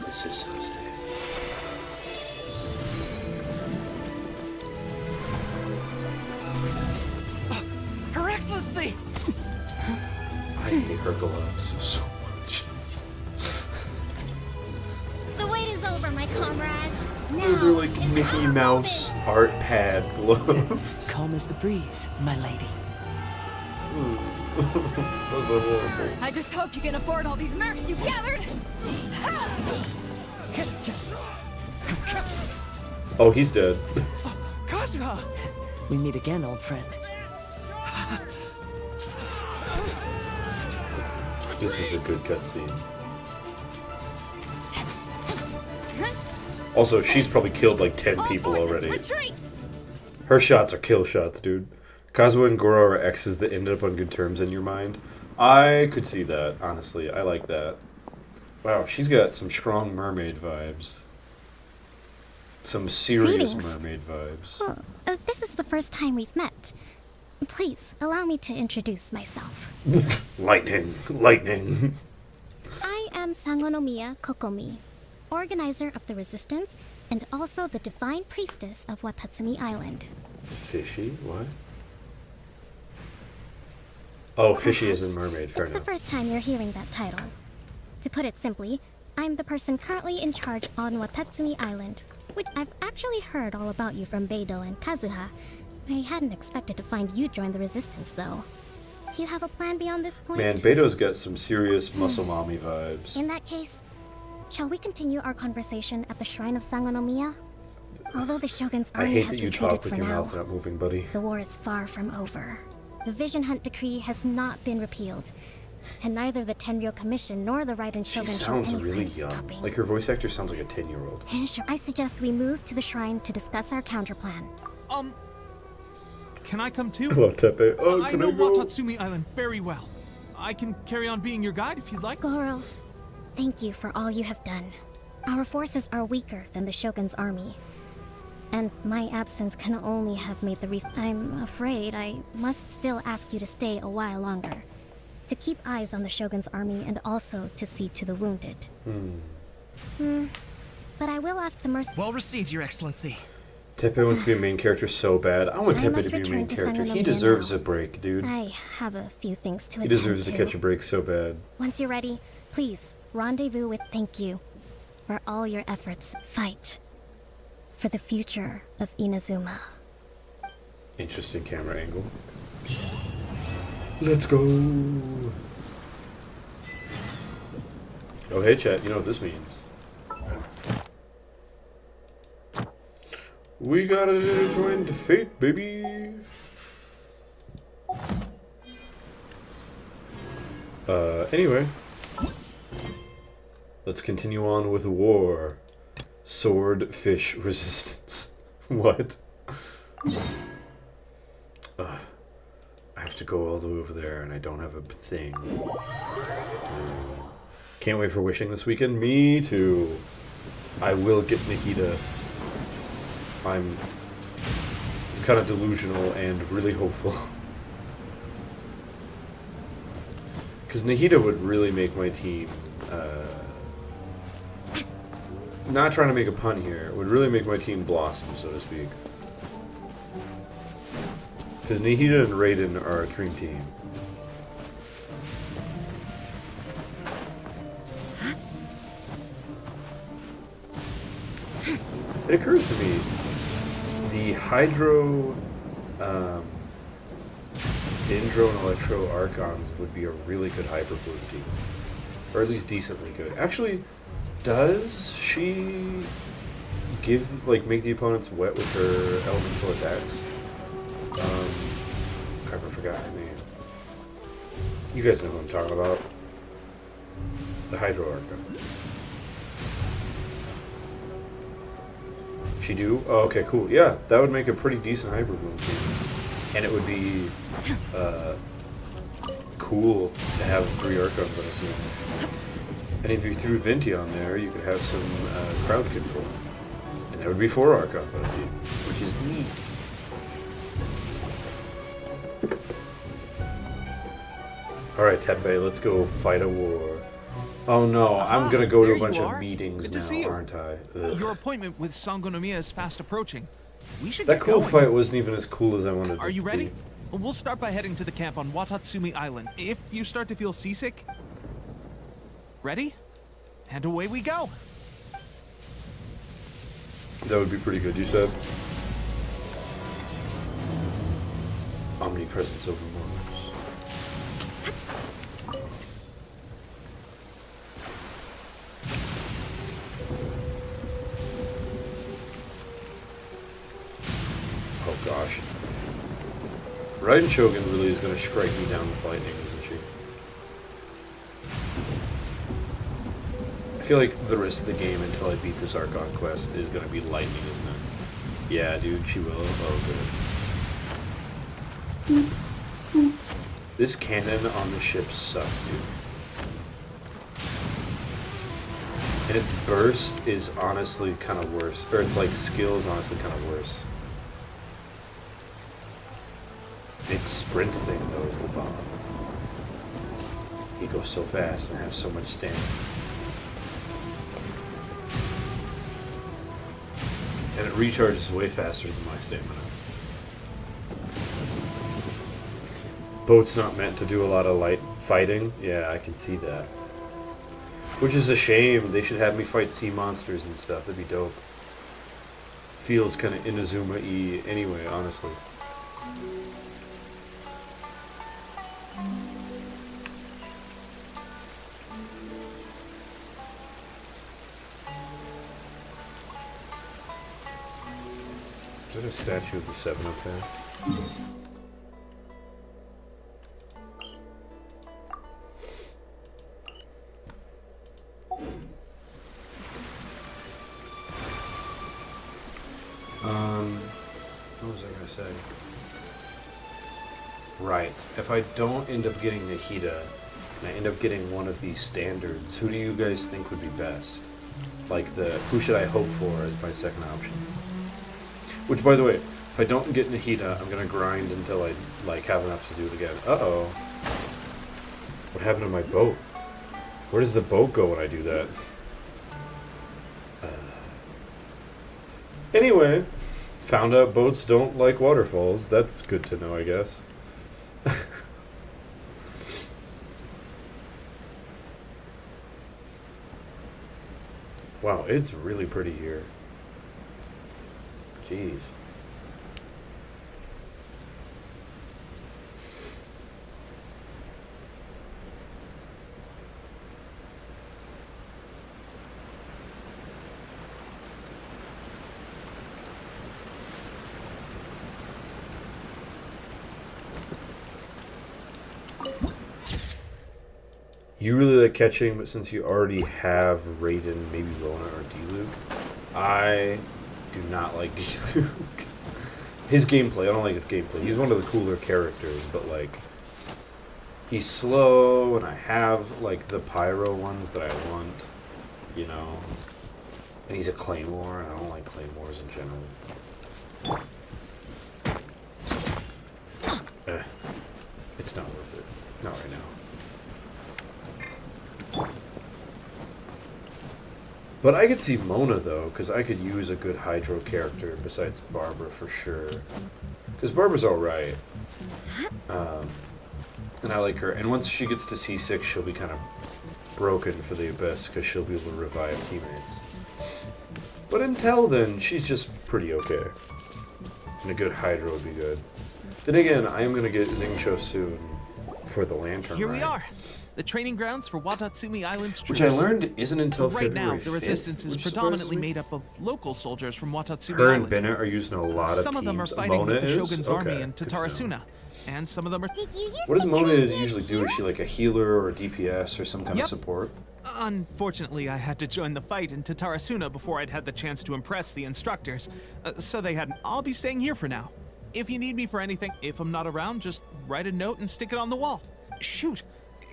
This is so sick. Her Excellency! I hate her gloves so much. The wait is over, my comrades. Those are like Mickey Mouse art pad gloves. Calm as the breeze, my lady. Those are horrible. I just hope you can afford all these mercs you've gathered. Oh, he's dead. Kazuha! We meet again, old friend. This is a good cutscene. Also, she's probably killed like 10 people already. Her shots are kill shots, dude. Kazuha and Goro are exes that ended up on good terms in your mind. I could see that, honestly. I like that. Wow, she's got some strong mermaid vibes. Some serious Greetings. mermaid vibes. Well, this is the first time we've met. Please, allow me to introduce myself. Lightning. Lightning. I am Sangonomiya Kokomi, organizer of the Resistance, and also the Divine Priestess of Watatsumi Island. Fishy? What? Oh, fishy is in mermaid. Fair It's enough. the first time you're hearing that title. To put it simply, I'm the person currently in charge on Watatsumi Island, which I've actually heard all about you from Beidou and Kazuha. I hadn't expected to find you join the Resistance, though. Do you have a plan beyond this point? Man, Beto's got some serious muscle mommy vibes. In that case, shall we continue our conversation at the Shrine of Sangonomiya? Although the Shogun's I army hate has that you retreated talk with for your now, mouth not moving, buddy. the war is far from over. The Vision Hunt Decree has not been repealed, and neither the Tenryo Commission nor the Raiden She Shogun show sounds any really sign of young. stopping. Like her voice actor sounds like a 10-year-old. Sure, I suggest we move to the shrine to discuss our counterplan. Can I come too? I love Tepe. Oh, I can know I go? Watatsumi Island very well. I can carry on being your guide if you'd like. Goro, thank you for all you have done. Our forces are weaker than the Shogun's army, and my absence can only have made the I'm afraid I must still ask you to stay a while longer, to keep eyes on the Shogun's army and also to see to the wounded. But I will ask the Well received, Your Excellency. Tepe wants to be a main character so bad. I want I Tepe must to be a return main to character. He Sangonomiya deserves now. a break, dude. I have a few things to He attend deserves to catch a break so bad. Once you're ready, please rendezvous with thank you for all your efforts. Fight for the future of Inazuma. Interesting camera angle. Let's go. Oh, hey, chat. You know what this means. We gotta join fate, baby. Anyway. Let's continue on with war. Swordfish resistance. What? I have to go all the way over there, and I don't have a thing. Can't wait for wishing this weekend. Me too. I will get Nikita. I'm kind of delusional and really hopeful. Because Nahida would really make my team, not trying to make a pun here, would really make my team blossom, so to speak. Because Nahida and Raiden are a dream team. It occurs to me, the Hydro, Dendro, and Electro Archons would be a really good Hyper Bloom team. Or at least decently good. Actually, does she make the opponents wet with her elemental attacks? Crap, I forgot her name. You guys know who I'm talking about. The Hydro Archon. She do? Oh, okay, cool. Yeah, that would make a pretty decent Hyper Bloom team. And it would be cool to have 3 Archons on a team. And if you threw Venti on there, you could have some crowd control. And there would be 4 Archons on a team, which is neat. Alright, Tepe, let's go fight a war. Oh no, I'm gonna go to a bunch of meetings now, aren't I? Ugh. Your appointment with Sangonomiya is fast approaching. We should That get cool going. fight wasn't even as cool as I wanted it to be. Are you ready? We'll start by heading to the camp on Watatsumi Island. If you start to feel seasick... Ready? And away we go! That would be pretty good, you said? Omnipresence over Mars. Oh gosh. Raiden Shogun really is going to strike me down with lightning, isn't she? I feel like the rest of the game until I beat this Archon quest is going to be lightning, isn't it? Yeah, dude, she will. Oh, good. This cannon on the ship sucks, dude. And its burst is honestly kind of worse. Or its, like, skill is honestly kind of worse. Its sprint thing, though, is the bomb. He goes so fast and has so much stamina. And it recharges way faster than my stamina. Boat's not meant to do a lot of light fighting. Yeah, I can see that. Which is a shame. They should have me fight sea monsters and stuff. That'd be dope. Feels kind of Inazuma-y anyway, honestly. Is that a statue of the Seven up there? What was I gonna say? Right. If I don't end up getting Nahida, and I end up getting one of these standards, who do you guys think would be best? Like who should I hope for as my second option? Which, by the way, if I don't get Nahida, I'm gonna grind until I have enough to do it again. Uh-oh. What happened to my boat? Where does the boat go when I do that? Anyway, found out boats don't like waterfalls. That's good to know, I guess. Wow, it's really pretty here. Jeez. You really like catching, but since you already have Raiden, maybe Rona or D-Luke, I do not like D-Luke. His gameplay, I don't like his gameplay. He's one of the cooler characters, but like, he's slow, and I have like the pyro ones that I want, you know. And he's a claymore, and I don't like claymores in general. It's not worth it. Not right now. But I could see Mona, though, because I could use a good Hydro character besides Barbara for sure. Because Barbara's alright. And I like her. And once she gets to C6, she'll be kind of broken for the Abyss, because she'll be able to revive teammates. But until then, she's just pretty okay. And a good Hydro would be good. Then again, I am going to get Xingqiu soon for the Lantern Here ride. we are. The training grounds for Watatsumi Island's troops. Which I learned isn't until right February now, the 5th, resistance is which predominantly surprises me. made up of local soldiers from Watatsumi Her Island. and Bennett are using a lot of Some of them are teams. fighting Mona with the is? Shogun's army Okay, in good to know. Tatarasuna, and some of them are... What does Mona usually do? Is she like a healer or a DPS or some kind of support? Unfortunately, I had to join the fight in Tatarasuna before I'd had the chance to impress the instructors, so they hadn't. I'll be staying here for now. If you need me for anything, if I'm not around, just write a note and stick it on the wall. Shoot!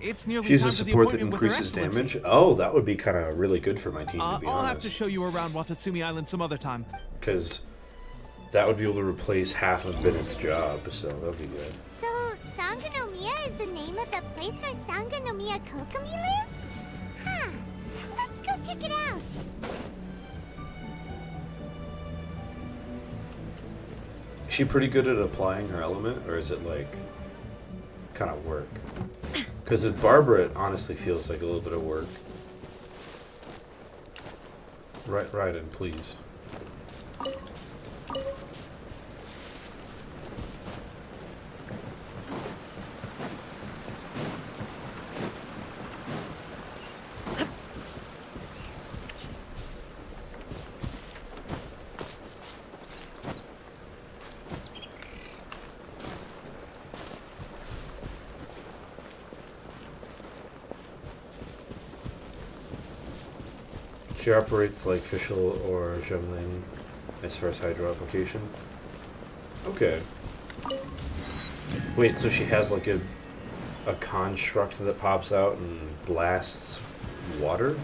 It's nearly She's time a for the support that appointment with Her increases Excellency. damage? Oh, that would be kind of really good for my team, to be I'll have to honest. show you around Watatsumi Island some other time. Because that would be able to replace half of Bennett's job, so that would be good. So, Sangonomiya is the name of the place where Sangonomiya Kokomi lives? Huh. Let's go check it out. Is she pretty good at applying her element, or is it like kind of work? Because with Barbara, it honestly feels like a little bit of work. Right in, please. She operates like Fischl or Zhongling as far as hydro application. Okay. Wait, so she has like a construct that pops out and blasts water?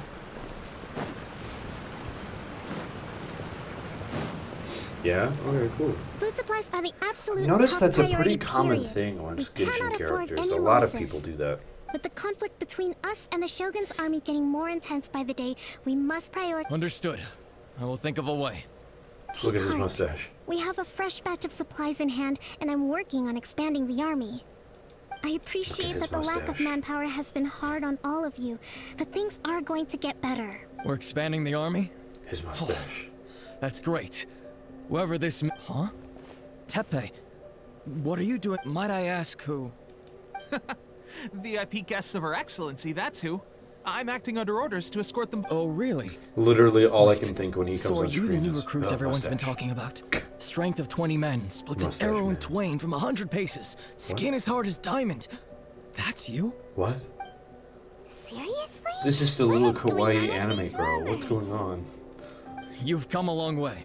Yeah? Okay, cool. Food supplies are the absolute Notice top that's a priority, pretty common period. thing amongst We Genshin cannot afford characters. A any lot of losses. people do that. With the conflict between us and the Shogun's army getting more intense by the day, we must prioritize. Understood. I will think of a way. Look at his heart. mustache. We have a fresh batch of supplies in hand, and I'm working on expanding the army. I appreciate his that the lack of mustache. manpower has been hard on all of you, but things are going to get better. We're expanding the army? His mustache. That's great. Whoever this huh? Tepe, what are you doing? Might I ask who? VIP guests of Her Excellency, that's who. I'm acting under orders to escort them. Oh, really? Literally all I can think when he comes So are on you the screen new is, recruit oh, everyone's been mustache. talking about? Strength of 20 men, splits Mustache an arrow in man. twain from 100 paces. Skin as hard as diamond. That's you? What? Seriously? This is just a little kawaii anime girl. What's going on? You've come a long way.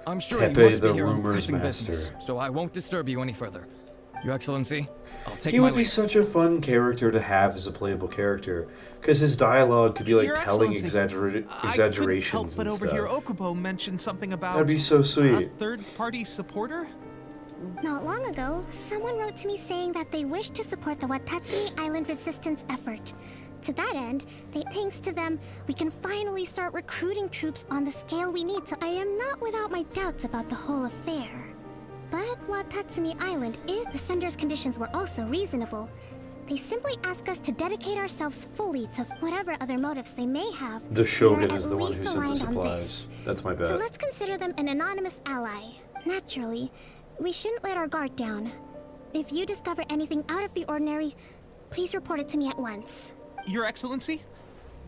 I'm sure Tepe you must the be here on rumors pressing master. business, so I won't disturb you any further. Your Excellency, I'll take He my would be leave. such a fun character to have as a playable character, because his dialogue could be like Your telling Excellency, exaggerations I couldn't help but and overhear stuff. Okubo mention something about That'd be so a sweet. third-party supporter. Not long ago, someone wrote to me saying that they wish to support the Watatsumi Island resistance effort. To that end, thanks to them, we can finally start recruiting troops on the scale we need, so I am not without my doubts about the whole affair. But Watatsumi Island the sender's conditions were also reasonable. They simply ask us to dedicate ourselves fully to whatever other motives they may have. The Shogun We are is at the one least who sent the aligned on supplies. this. That's my So bet. let's consider them an anonymous ally. Naturally, we shouldn't let our guard down. If you discover anything out of the ordinary, please report it to me at once. Your Excellency,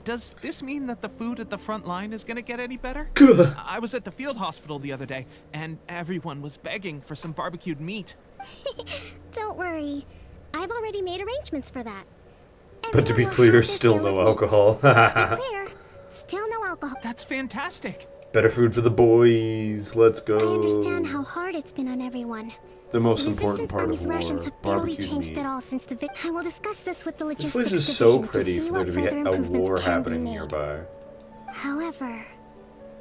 does this mean that the food at the front line is gonna get any better? I was at the field hospital the other day, and everyone was begging for some barbecued meat. Don't worry. I've already made arrangements for that. But to be Everyone will clear, have their still fill no of meat. alcohol. Let's be clear. Still no alcohol. That's fantastic. Better food for the boys. Let's go. I understand how hard it's been on everyone. The most The important Resistance part Army's of war, rations have barely barbecued changed meat. at all since the I will discuss this with the This logistics place is so division pretty to see for there what to be further a improvements war can be happening made. nearby. However,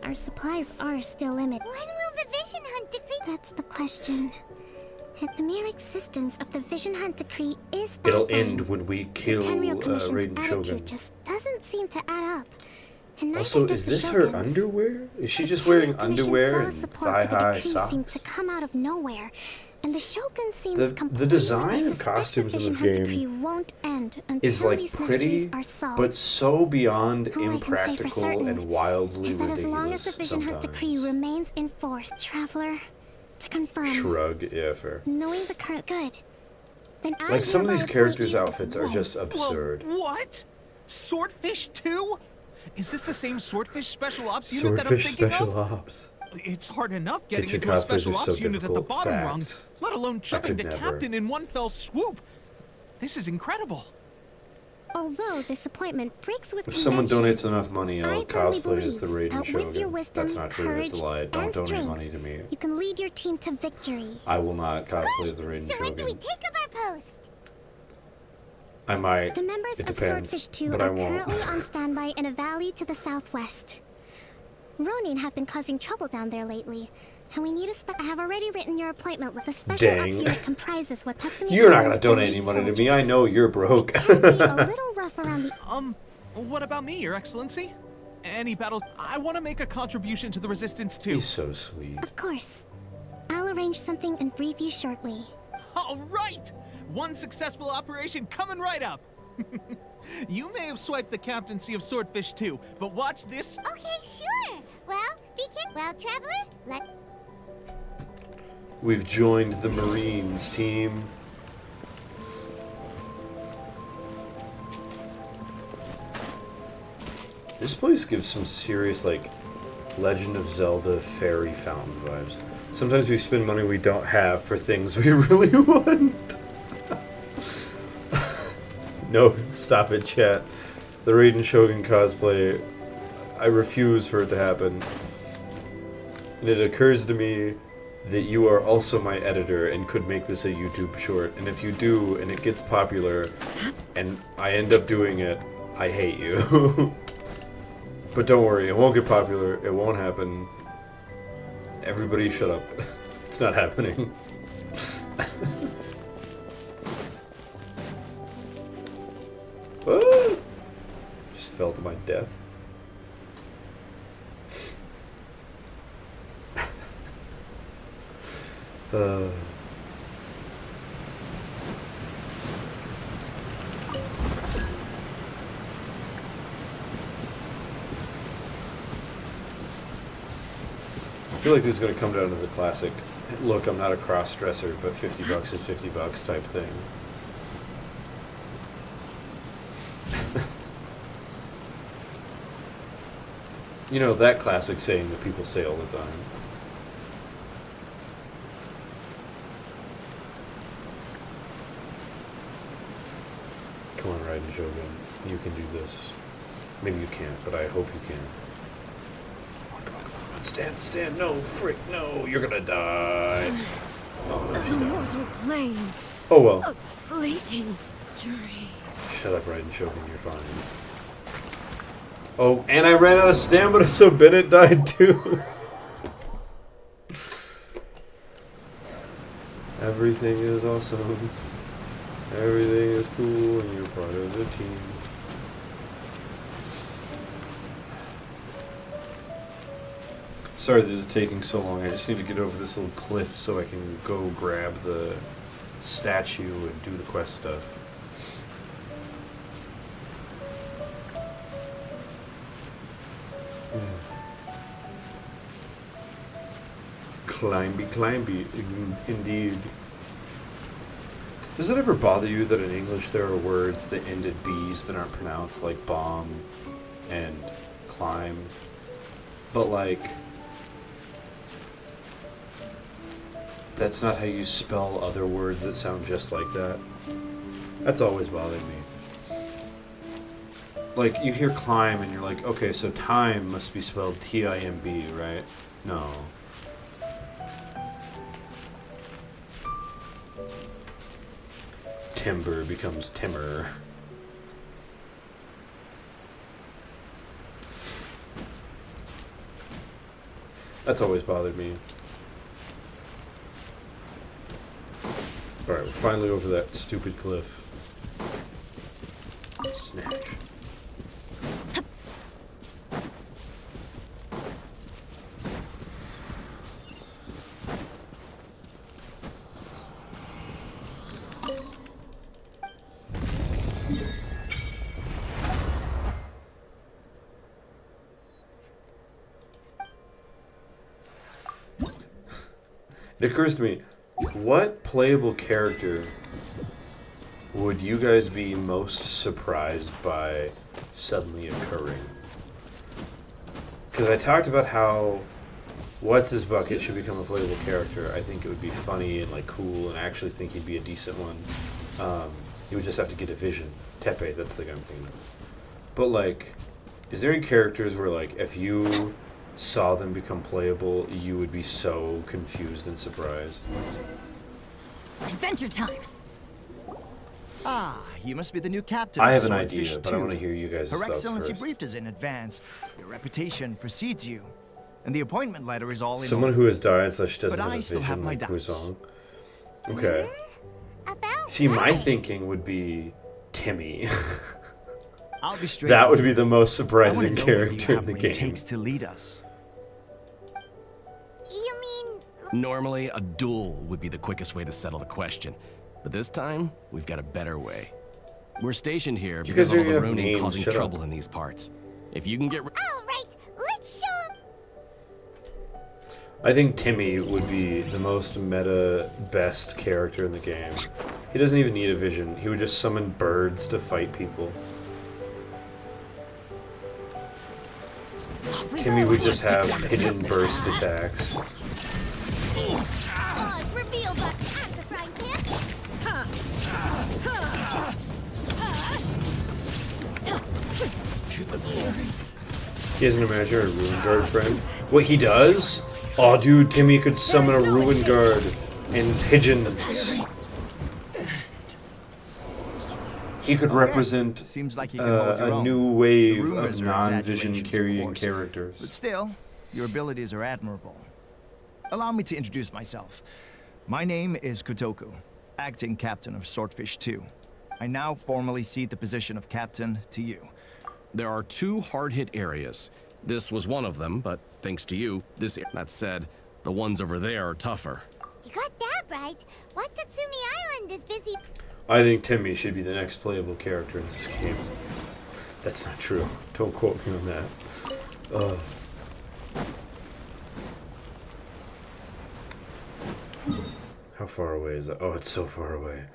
our supplies are still limited. When will the Vision Hunt decree? That's the question. And the mere existence of the Vision Hunt decree is It'll baffling. end when we kill The Tenryou Commission's Raiden attitude Shogun. just doesn't seem to add up. And Also, neither is does the this her Shogun's. underwear? Is she The just wearing Tenryou Commission underwear saw and support for the thigh-high decree seemed to socks? come out of nowhere, and the Shogun seems The completely design of suspect costumes the in this Vision Hunt game decree won't end until is like these pretty, mysteries are solved. but so beyond All I can say for impractical certain and wildly is that ridiculous as long as the Vision Hunt decree sometimes. remains in force, Traveler, to confirm, Shrug, yeah, fair. knowing the current good, then I Like some of hereby these appoint characters' you as- outfits are just absurd. Whoa, what? Swordfish too? Is this the same Swordfish Special Ops unit that I'm Swordfish thinking special of? ops. It's hard enough getting Genshin into a cosplays Special are Ops so unit at the difficult. bottom Facts. rungs, let alone jumping to could never. captain in one fell swoop. This is incredible. Although this appointment breaks with If someone convention, donates enough money, I'll I firmly cosplay as the believe Raiden that with your Shogun. wisdom, That's not true, courage, it's a lie. Don't and donate strength, money to me. you can lead your team to victory. I will not cosplay as the Raiden So when do we Shogun. take up our post? I might. The members It of depends, Swordfish 2 but I are won't. currently on standby in a valley to the southwest. Ronin have been causing trouble down there lately, And we need I have already written your appointment with the special ops Dang. unit comprises what Tatsumi You're not gonna Island's donate elite any money to me. soldiers. I know you're broke. It can be a little rough around the... What about me, Your Excellency? Any battles? I want to make a contribution to the resistance too. He's so sweet. Of course. I'll arrange something and brief you shortly. All right! One successful operation coming right up. You may have swiped the captaincy of Swordfish too, but watch this. Okay, sure. Well, well, Traveler, We've joined the Marines team. This place gives some serious, like, Legend of Zelda fairy fountain vibes. Sometimes we spend money we don't have for things we really want. No, stop it, chat. The Raiden Shogun cosplay, I refuse for it to happen. And it occurs to me that you are also my editor and could make this a YouTube short. And if you do, and it gets popular, and I end up doing it, I hate you. But don't worry, it won't get popular. It won't happen. Everybody shut up. It's not happening. Ah! Just fell to my death. I feel like this is going to come down to the classic, look, I'm not a cross-dresser, but $50 is $50 type thing. You know, that classic saying that people say all the time. Come on, Raiden Shogun. You can do this. Maybe you can't, but I hope you can. Stand, no, frick, no, you're gonna die. Oh, no, the she died. mortal plane. Oh, well. A fleeting dream. Shut up, Raiden Shogun, you're fine. Oh, and I ran out of stamina, so Bennett died too. Everything is awesome. Everything is cool, and you're part of the team. Sorry this is taking so long. I just need to get over this little cliff so I can go grab the statue and do the quest stuff. Climby, indeed. Does it ever bother you that in English there are words that end at B's that aren't pronounced, like bomb and climb? But, like, that's not how you spell other words that sound just like that. That's always bothered me. Like, you hear climb and you're like, okay, so time must be spelled T-I-M-B, right? No. Timber becomes timber. That's always bothered me. Alright, we're finally over that stupid cliff. Snatch. It occurs to me, what playable character would you guys be most surprised by suddenly occurring? Because I talked about how What's His Bucket should become a playable character. I think it would be funny and like cool, and I actually think he'd be a decent one. He would just have to get a vision. Tepe, that's the guy I'm thinking of. But like, is there any characters where like if you saw them become playable, you would be so confused and surprised? Adventure time. Ah, you must be the new captain. I of have an Swordfish idea, but I 2. want to hear you guys' Her thoughts Excellency first. briefed us in advance. Your reputation precedes you. And the appointment letter is all in Someone order. who has died slash doesn't But have I a still have vision my like doubts. Wuzong. Okay. See, my thinking would be Timmy. I'll be straight. That would be the most I wanna surprising know whether you character in have the what it game. takes to lead us. You mean Normally, a duel would be the quickest way to settle the question. But this time, we've got a better way. We're stationed here You because guys of all are the gonna have Ronin names, causing shut up. trouble in these parts. If you can get... all right? Let's show 'em. I think Timmy would be the most meta best character in the game. He doesn't even need a vision. He would just summon birds to fight people. Timmy would just have pigeon burst attacks. Oh, it's revealed by the frying pan. He has an imaginary ruin guard friend. What he does? Oh, dude, Timmy could summon a ruin guard and pigeons. He could represent Seems like you can hold your a own. new The wave rumors of are non-vision exaggerations, of carrying course. characters. But still, your abilities are admirable. Allow me to introduce myself. My name is Kotoku, acting captain of Swordfish 2. I now formally cede the position of captain to you. There are 2 hard-hit areas. This was one of them, but thanks to you, that said, the ones over there are tougher. You got that right. Watatsumi Island is busy. I think Timmy should be the next playable character in this game. That's not true. Don't quote me on that. How far away is that? Oh, it's so far away.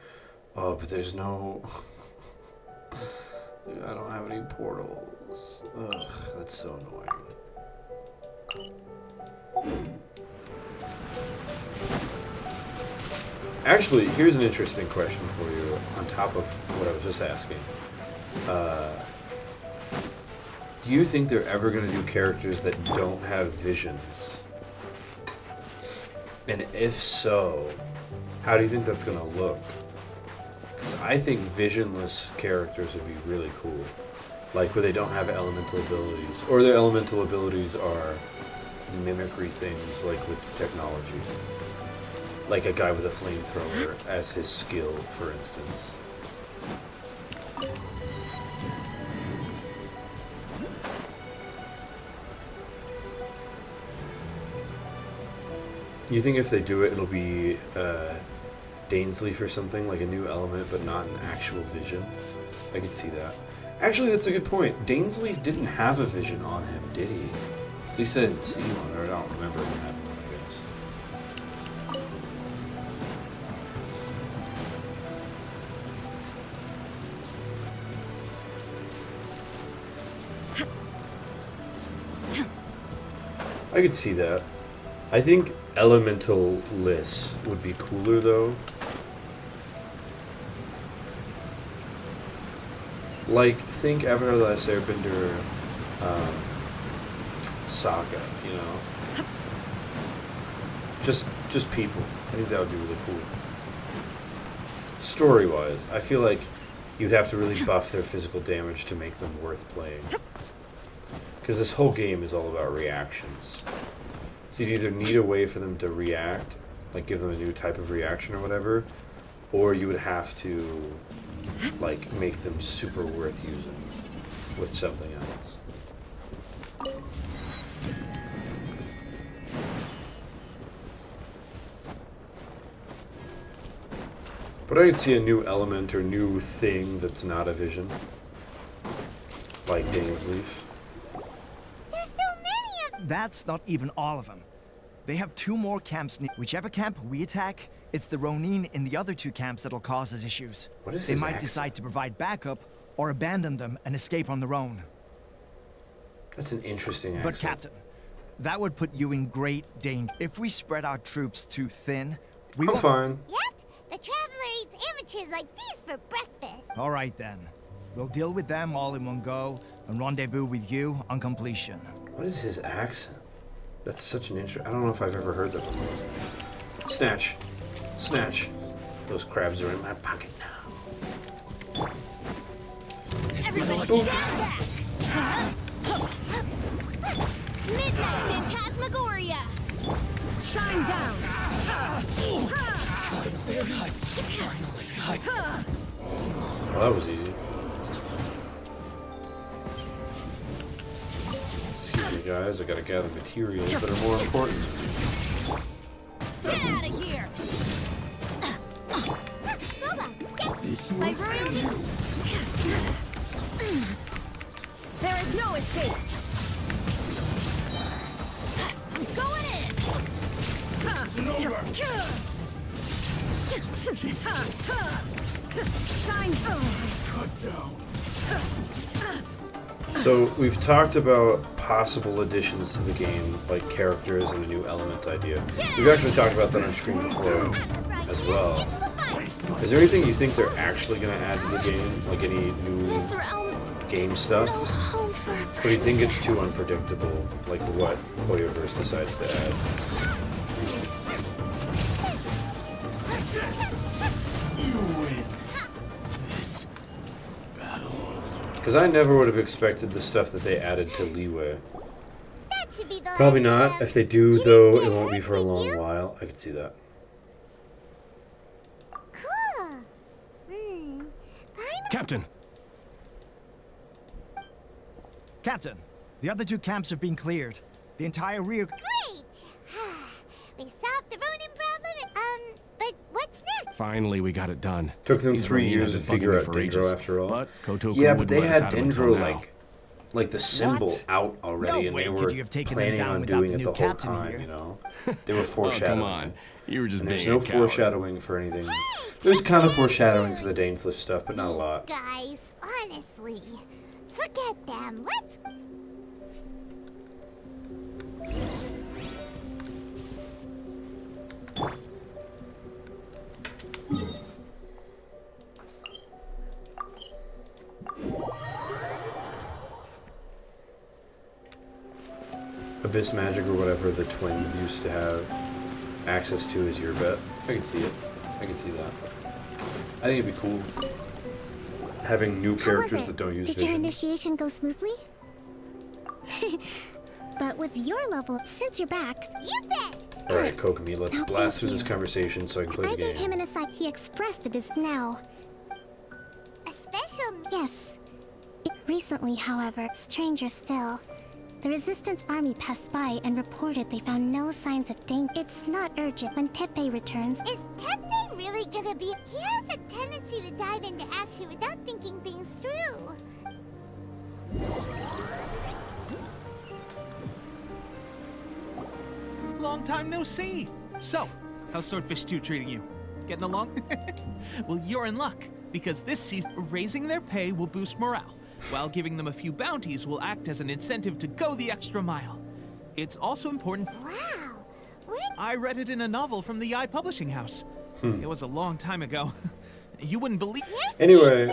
Oh, but there's no... Dude, I don't have any portals. Ugh, that's so annoying. Actually, here's an interesting question for you on top of what I was just asking. Do you think they're ever going to do characters that don't have visions? And if so, how do you think that's going to look? Because I think visionless characters would be really cool. Like where they don't have elemental abilities. Or their elemental abilities are mimicry things like with technology. Like a guy with a flamethrower as his skill, for instance. You think if they do it, it'll be Dainsleif or something, like a new element, but not an actual vision? I could see that. Actually, that's a good point. Dainsleif didn't have a vision on him, did he? At least I didn't see one, or I don't remember when having one, I guess. I could see that. I think elemental-less would be cooler, though. Like, think Avatar: The Last Airbender saga, you know? Just people. I think that would be really cool. Story-wise, I feel like you'd have to really buff their physical damage to make them worth playing. Because this whole game is all about reactions. So you'd either need a way for them to react, like give them a new type of reaction or whatever, or you would have to, like, make them super worth using with something else. But I could see a new element or new thing that's not a vision. Like Dainsleif. That's not even all of them. They have 2 more camps. Whichever camp we attack, it's the Ronin in the other 2 camps that'll cause us issues. What is they his might accent? decide to provide backup or abandon them and escape on their own. That's an interesting accent. But Captain, that would put you in great danger. If we spread our troops too thin, we I'm won't... fine. Yep, the Traveler eats amateurs like these for breakfast. All right then. We'll deal with them all in one go and rendezvous with you on completion. What is his accent? That's such an I don't know if I've ever heard that before. Snatch. Snatch. Those crabs are in my pocket now. Midnight Phantasmagoria! Shine down! Well, that was easy. Excuse me, guys. I gotta gather materials that are more important. Get out of here! I ruined it. There is no escape! I'm going in! Shine! So we've talked about possible additions to the game, like characters and a new element idea. We've actually talked about that on screen before as well. Is there anything you think they're actually going to add to the game? Like any new game stuff? Or do you think it's too unpredictable, like what Hoyoverse decides to add? Because I never would have expected the stuff that they added to Leeway. Probably not. If they do, though, it won't be for a long while. I could see that. Cool. Captain! Captain, the other two camps have been cleared. The entire rear... Great! We solved the Ronin problem, but what's next? Finally, we got it done. Took them These 3 Ronin years to have been figure bugging me out for Dendro ages, after all. But Kotoku Yeah, but wouldn't they let us had have it until Dendro now. like the symbol What? out already, No and way they could were you have taken them planning down on without doing the it new the whole captain time. here. You know, they were Oh, foreshadowing. come on. You were just And there's being no a coward. foreshadowing for anything. There's kind of foreshadowing for the Dainsliff stuff, but not a lot. Guys, honestly, forget them. Let's... Abyss Magic or whatever the twins used to have access to is your bet. I can see it. I can see that. I think it'd be cool having new characters that don't use Did your vision. initiation go smoothly? But with your level, since you're back, you bet. All right, Kokomi, let's Now, blast through thank this you. conversation so I can play I the gave game. him an aside. He expressed it as now. A special... Yes. Recently, however, stranger still. The Resistance army passed by and reported they found no signs of danger. It's not urgent. When Tepe returns... Is Tepe really gonna be... He has a tendency to dive into action without thinking things through. Long time no see. So, how's Swordfish 2 treating you? Getting along? Well, you're in luck, because this season, raising their pay will boost morale, while giving them a few bounties will act as an incentive to go the extra mile. It's also important... Wow. I read it in a novel from the Eye Publishing House. It was a long time ago. You wouldn't believe... Anyway,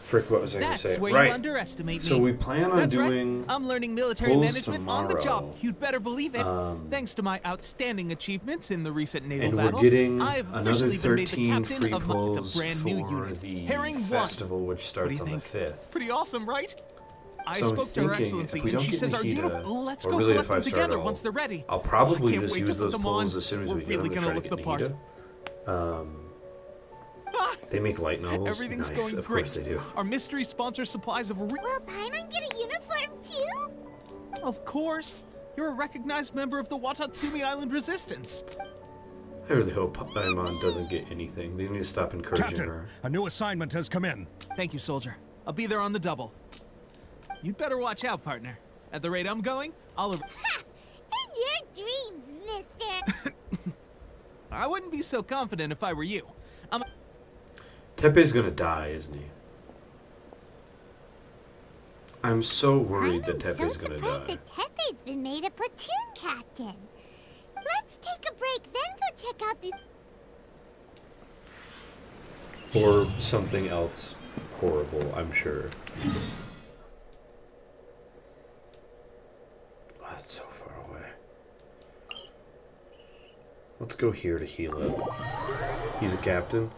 frick, what was I going to That's say? where Right. you underestimate me. So we plan on That's doing right. I'm learning military pulls management on the job. tomorrow. You'd better believe it. Thanks to my outstanding achievements in the recent naval And battle, we're getting I've another officially been made the 13 captain free of my, pulls it's a brand new for unit. the Herring 1. festival, which starts What on do the you think? 5th. Pretty awesome, right? I So I'm spoke to Her thinking, Excellency, if we and don't she get says our Nikita, uniform. Let's or go really collect if I them start together all, once they're ready. I'll probably I can't just wait use to put those them pulls on. as soon as We're we get really them to gonna try to look get the part. Nikita. They make light novels. Everything's Nice, going of great. course they do. Our mystery sponsor supplies of... Will Paimon get a uniform too? Of course. You're a recognized member of the Watatsumi Island Resistance. I really hope Paimon doesn't get anything. They need to stop encouraging Captain, her. a new assignment has come in. Thank you, soldier. I'll be there on the double. You'd better watch out, partner. At the rate I'm going, I'll... In your dreams, mister. I wouldn't be so confident if I were you. Tepe's gonna die, isn't he? I'm so worried that Tepe's gonna die. That Tepe's been made a platoon captain. Let's take a break, then go check out the... Or something else horrible, I'm sure. Oh, that's so far away. Let's go here to heal up. He's a captain.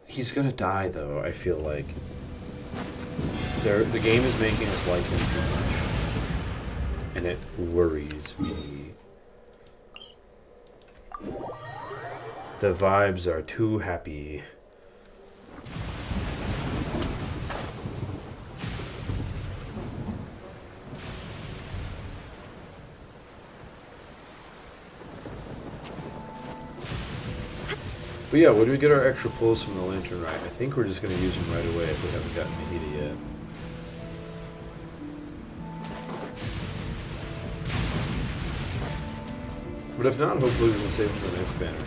He's gonna die, though, I feel like. The game is making us like him too much. and it worries me. The vibes are too happy. But yeah, when we get our extra pulls from the lantern right, I think we're just going to use them right away if we haven't gotten to hit it yet. But if not, hopefully we can save him for the next banner.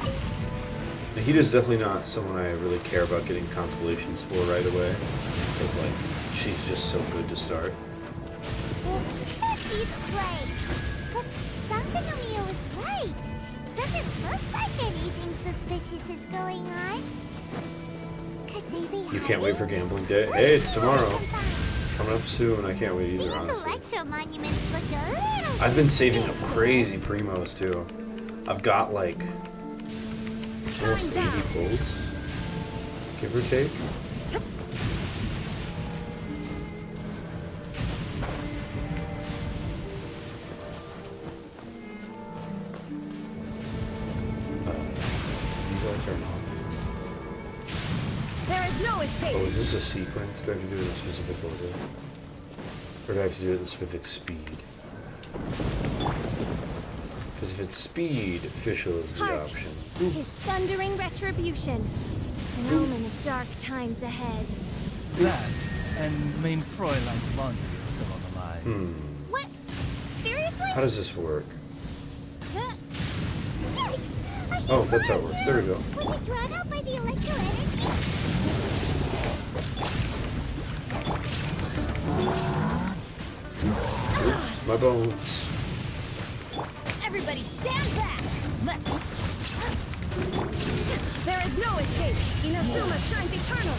Nahita's definitely not someone I really care about getting constellations for right away, because like, she's just so good to start. This should be the place. But Sangonomiya was right. Doesn't look like anything suspicious is going on. Could they be You can't wait for gambling day? Hey, it's tomorrow. Coming up soon. I can't wait either, honestly. Electro monuments look a little... I've been saving up crazy primos too. I've got like almost 80 pulls, give or take. These all turn on. There is no escape. Oh, is this a sequence? Do I have to do it in a specific order? Or do I have to do it in a specific speed? Because if it's speed, official is the Hark! option. 'Tis thundering retribution, an omen of dark times ahead. That, and main Fräulein's laundry is still on the line. What? Seriously? How does this work? Huh? Oh, that's how it works. There we go. Was it drawn out by the electro energy? My bones. Everybody stand back. Let's... There is no escape. Inazuma shines eternal.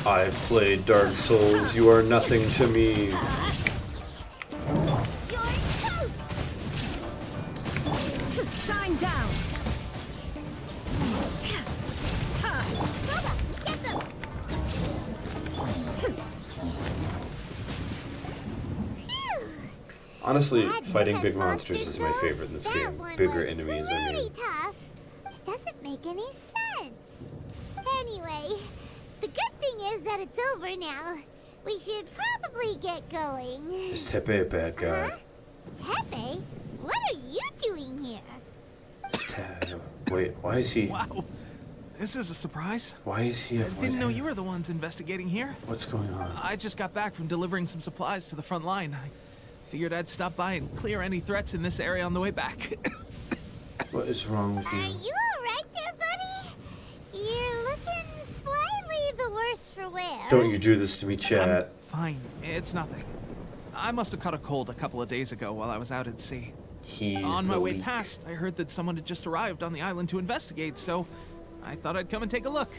I've played Dark Souls. You are nothing to me. You're toast. Shine down. Get them! Honestly, fighting big monsters is my favorite in this game. Bigger enemies, I mean. Tough. It doesn't make any sense. Anyway, the good thing is that it's over now. We should probably get going. Is Tepe a bad guy? Pepe? What are you doing here? Wait, why is he... Wow. This is a surprise. Why is he a Didn't know you were the ones investigating here. What's going on? I just got back from delivering some supplies to the front line. I figured I'd stop by and clear any threats in this area on the way back. What is wrong with Are you? you alright there, buddy? You're looking slightly the worse for wear. Don't you do this to me, chat. Fine, it's nothing. I must have caught a cold a couple of days ago while I was out at sea. He's on my the way leak. past, I heard that someone had just arrived on the island to investigate, so I thought I'd come and take a look.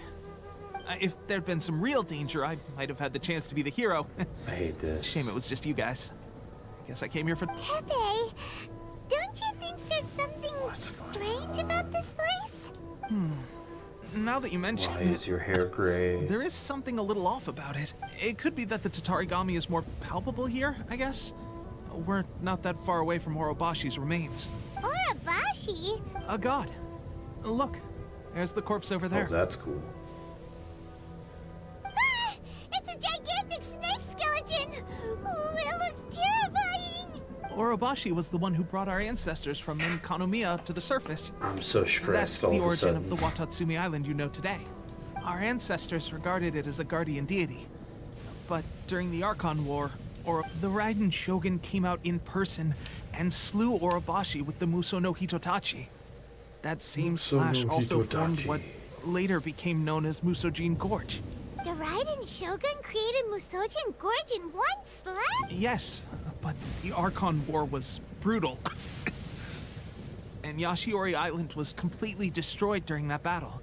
If there'd been some real danger, I might have had the chance to be the hero. I hate this. Shame it was just you guys. Guess I came here for... Pepe, don't you think there's something strange about this place? Now that you mention Why it, is your hair gray? there is something a little off about it. It could be that the Tatarigami is more palpable here, I guess. We're not that far away from Orobashi's remains. Orobashi? A god. Look, there's the corpse over there. Oh, that's cool. Ah, it's a gigantic snake skeleton! Oh, it looks terrifying! Orobashi was the one who brought our ancestors from Kanomiya to the surface. I'm so stressed That's all the of a origin sudden. of the Watatsumi Island you know today. Our ancestors regarded it as a guardian deity. But during the Archon War, the Raiden Shogun came out in person and slew Orobashi with the Muso no Hitotachi. That same Muso slash no also formed Hitotachi. what later became known as Musojin Gorge. The Raiden Shogun created Musojin Gorge in one slap? Yes, but the Archon War was brutal. And Yashiori Island was completely destroyed during that battle.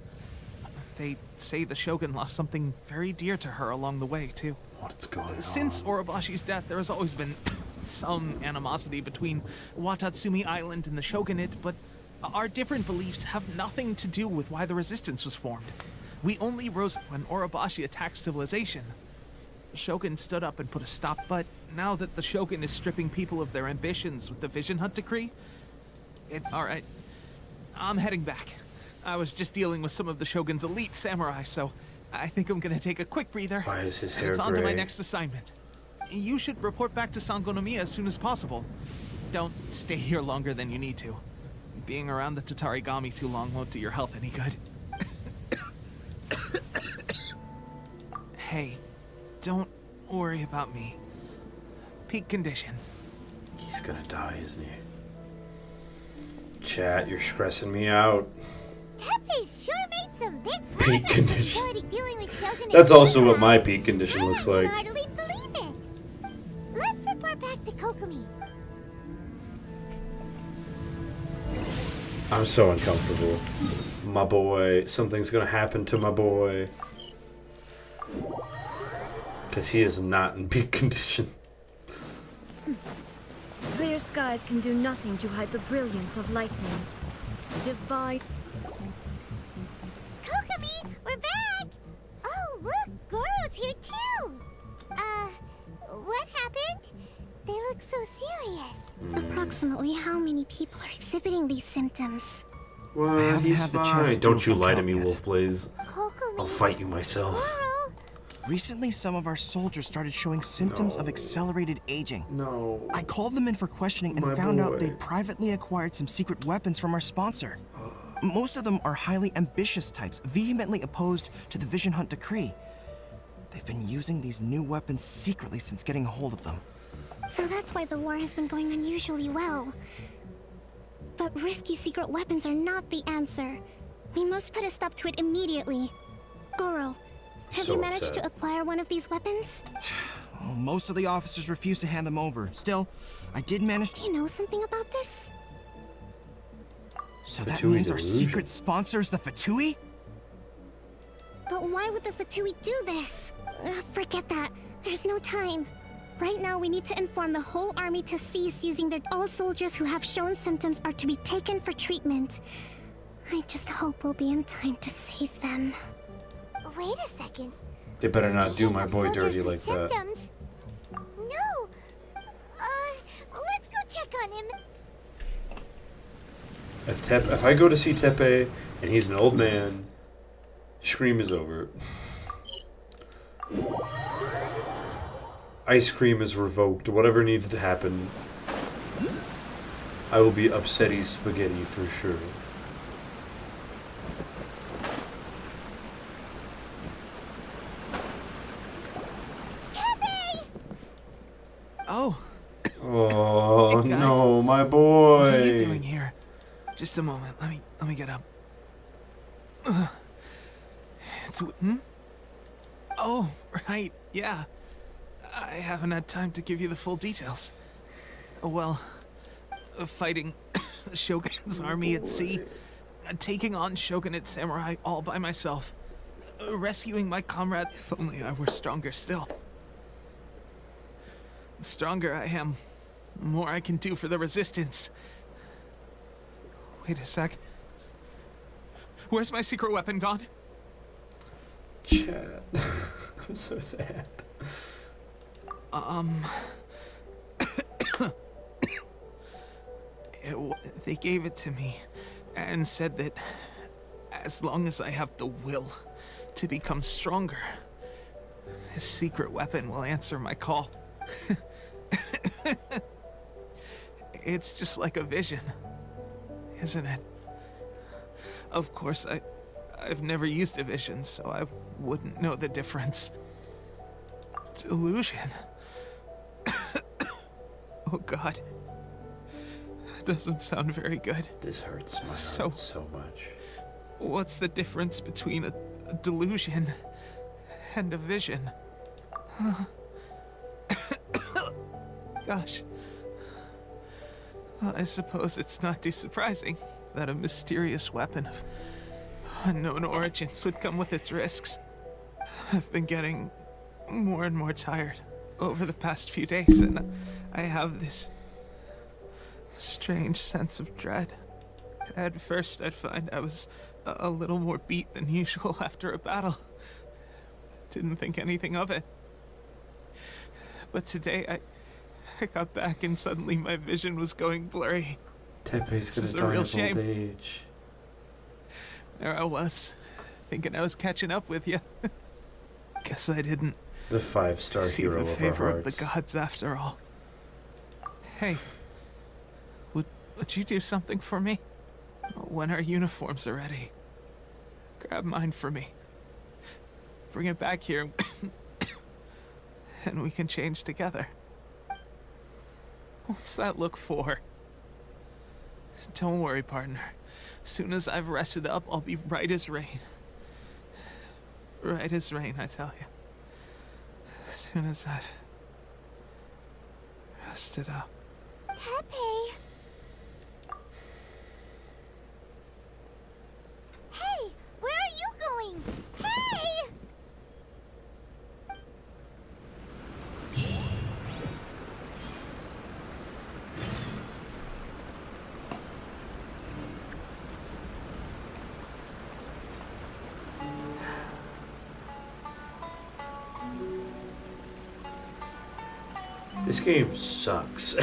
They say the Shogun lost something very dear to her along the way, too. What's going on? Since Orobashi's death, there has always been some animosity between Watatsumi Island and the Shogunate, but our different beliefs have nothing to do with why the resistance was formed. We only rose when Orobashi attacked civilization. Shogun stood up and put a stop, but now that the Shogun is stripping people of their ambitions with the Vision Hunt decree, it's alright. I'm heading back. I was just dealing with some of the Shogun's elite samurai, so I think I'm gonna take a quick breather. Why is his and hair it's on to my gray? next assignment. You should report back to Sangonomiya as soon as possible. Don't stay here longer than you need to. Being around the Tatarigami too long won't do your health any good. Hey, don't worry about me. Peak condition. He's gonna die, isn't he? Chat, you're stressing me out. Teppei's sure made some big Peak progress condition. since already dealing with Shogun. That's also what my peak condition looks I like. can hardly believe it. Let's report back to Kokomi. I'm so uncomfortable. My boy, something's gonna happen to my boy. Because he is not in peak condition. Clear skies can do nothing to hide the brilliance of lightning. Divide. Kokomi, we're back! Oh, look, Goro's here too! What happened? They look so serious. Approximately how many people are exhibiting these symptoms? Well, he's had the chance fine. to Don't you do a lie to count me, yet. Wolf Blaze. Kokomi. I'll fight you myself. Goro. Recently, some of our soldiers started showing symptoms of accelerated aging. No. I called them in for questioning and My found boy. out they'd privately acquired some secret weapons from our sponsor. Most of them are highly ambitious types, vehemently opposed to the Vision Hunt decree. They've been using these new weapons secretly since getting a hold of them. So that's why the war has been going unusually well. But risky secret weapons are not the answer. We must put a stop to it immediately. Goro, have So you managed upset. to acquire one of these weapons? Well, most of the officers refuse to hand them over. Still, I did manage Do to... you know something about this? So that Fatui means our delusion. secret sponsor is the Fatui? But why would the Fatui do this? Forget that. There's no time. Right now, we need to inform the whole army to cease using their... All soldiers who have shown symptoms are to be taken for treatment. I just hope we'll be in time to save them. Wait a second. They better not do Speaking my of boy soldiers dirty with like that. symptoms, no. Let's go check on him. If I go to see Teppei and he's an old man, Scream is over. Ice cream is revoked. Whatever needs to happen, I will be upsetty spaghetti for sure. Oh, Oh Hey, guys. no, my what are you boy. doing here? Just a moment. Let me get up. Oh, right. Yeah. I haven't had time to give you the full details. Well, fighting Shogun's army at sea, taking on Shogunate samurai all by myself, rescuing my comrade. If only I were stronger still. The stronger I am, the more I can do for the resistance. Wait a sec. Where's my secret weapon gone? Chat. I'm so sad. They gave it to me and said that as long as I have the will to become stronger, this secret weapon will answer my call. It's just like a vision, isn't it? Of course, I've never used a vision, so I wouldn't know the difference. Delusion. Oh God. Doesn't sound very good. This hurts my heart so much. What's the difference between a delusion and a vision? Gosh. Well, I suppose it's not too surprising that a mysterious weapon of unknown origins would come with its risks. I've been getting more and more tired over the past few days, and I have this strange sense of dread. At first, I'd find I was a little more beat than usual after a battle. Didn't think anything of it. But today I got back and suddenly my vision was going blurry. Tepe's This gonna is a die real of old shame. age. There I was, thinking I was catching up with you. Guess I didn't. The 5-star Receive hero a of our favor of hearts. the gods after all. Hey, would you do something for me? When our uniforms are ready, grab mine for me. Bring it back here, and we can change together. What's that look for? Don't worry, partner. Soon as I've rested up, I'll be right as rain. Right as rain, I tell you. Soon as I've rested up. Tepe! Hey! Where are you going? Hey! This game sucks.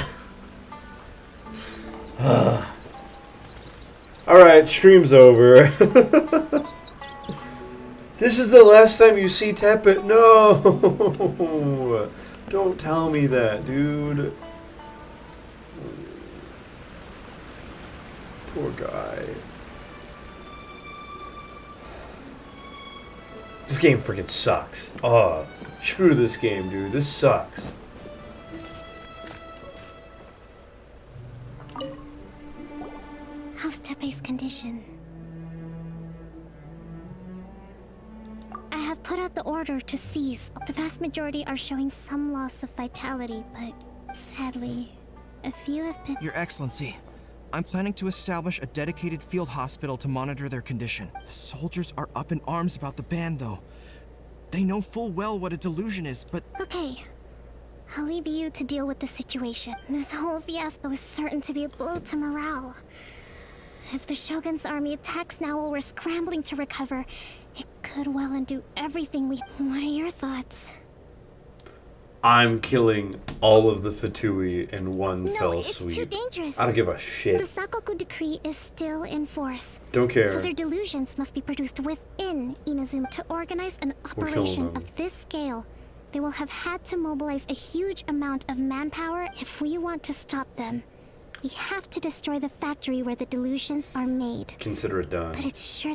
Alright, stream's over. This is the last time you see Tepe. No! Don't tell me that, dude. Poor guy. This game freaking sucks. Oh, screw this game, dude. This sucks. How's Tepe's condition? I have put out the order to cease. The vast majority are showing some loss of vitality, but sadly, a few have been... Your Excellency, I'm planning to establish a dedicated field hospital to monitor their condition. The soldiers are up in arms about the ban, though. They know full well what a delusion is, but... Okay. I'll leave you to deal with the situation. This whole fiasco is certain to be a blow to morale. If the Shogun's army attacks now while we're scrambling to recover, it could well undo everything we... What are your thoughts? I'm killing all of the Fatui in one fell it's swoop. too dangerous. I don't give a The shit. Sakoku decree is still in force. Don't care. So their delusions must be produced within Inazuma. To organize an We're killing operation them. of this scale, they will have had to mobilize a huge amount of manpower if we want to stop them. We have to destroy the factory where the delusions are made. Consider it done. But it's sure...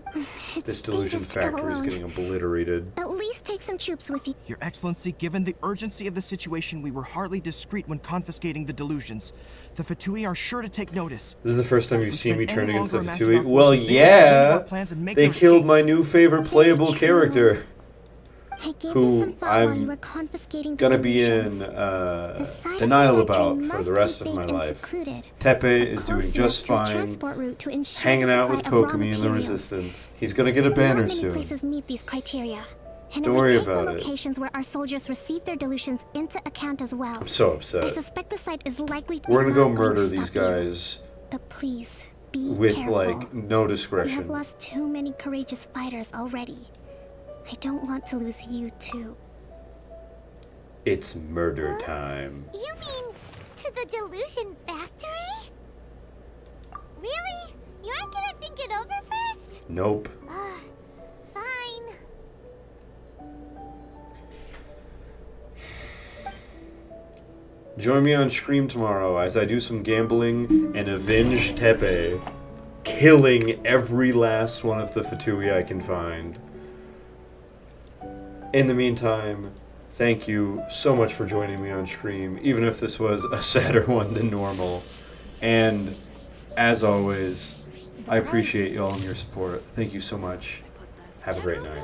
It's This delusion dangerous to go factory is alone. getting obliterated. At least take some troops with you. Your Excellency, given the urgency of the situation, we were hardly discreet when confiscating the delusions. The Fatui are sure to take notice. This is the first time If you've we seen spend me turn any against the longer amassing Fatui. our Well, forces, they will abandon yeah. our plans and make They their killed escape. my new favorite playable character. I gave this Who some thought while you I'm were confiscating the gonna be in delusions. The side of denial the about factory for must the be rest of my safe and life. secluded. Tepe is doing Close just enough to the fine, transport route to ensure hanging the out with supply of raw Kokomi and the materials. Resistance. He's gonna get a Not banner many soon. places meet these criteria. And Don't if worry we take about the it. locations where our soldiers receive their delusions into account as well, I'm so I upset. suspect the site is likely to We're be gonna go not going murder to these stop you. guys But please, be with careful. like no We discretion. have lost too many courageous fighters already. I don't want to lose you too. It's murder time. You mean to the delusion factory? Really? You aren't gonna think it over first? Nope. Fine. Join me on stream tomorrow as I do some gambling and avenge Tepe, killing every last one of the Fatui I can find. In the meantime, thank you so much for joining me on stream, even if this was a sadder one than normal. And as always, I appreciate y'all and your support. Thank you so much. Have a great night.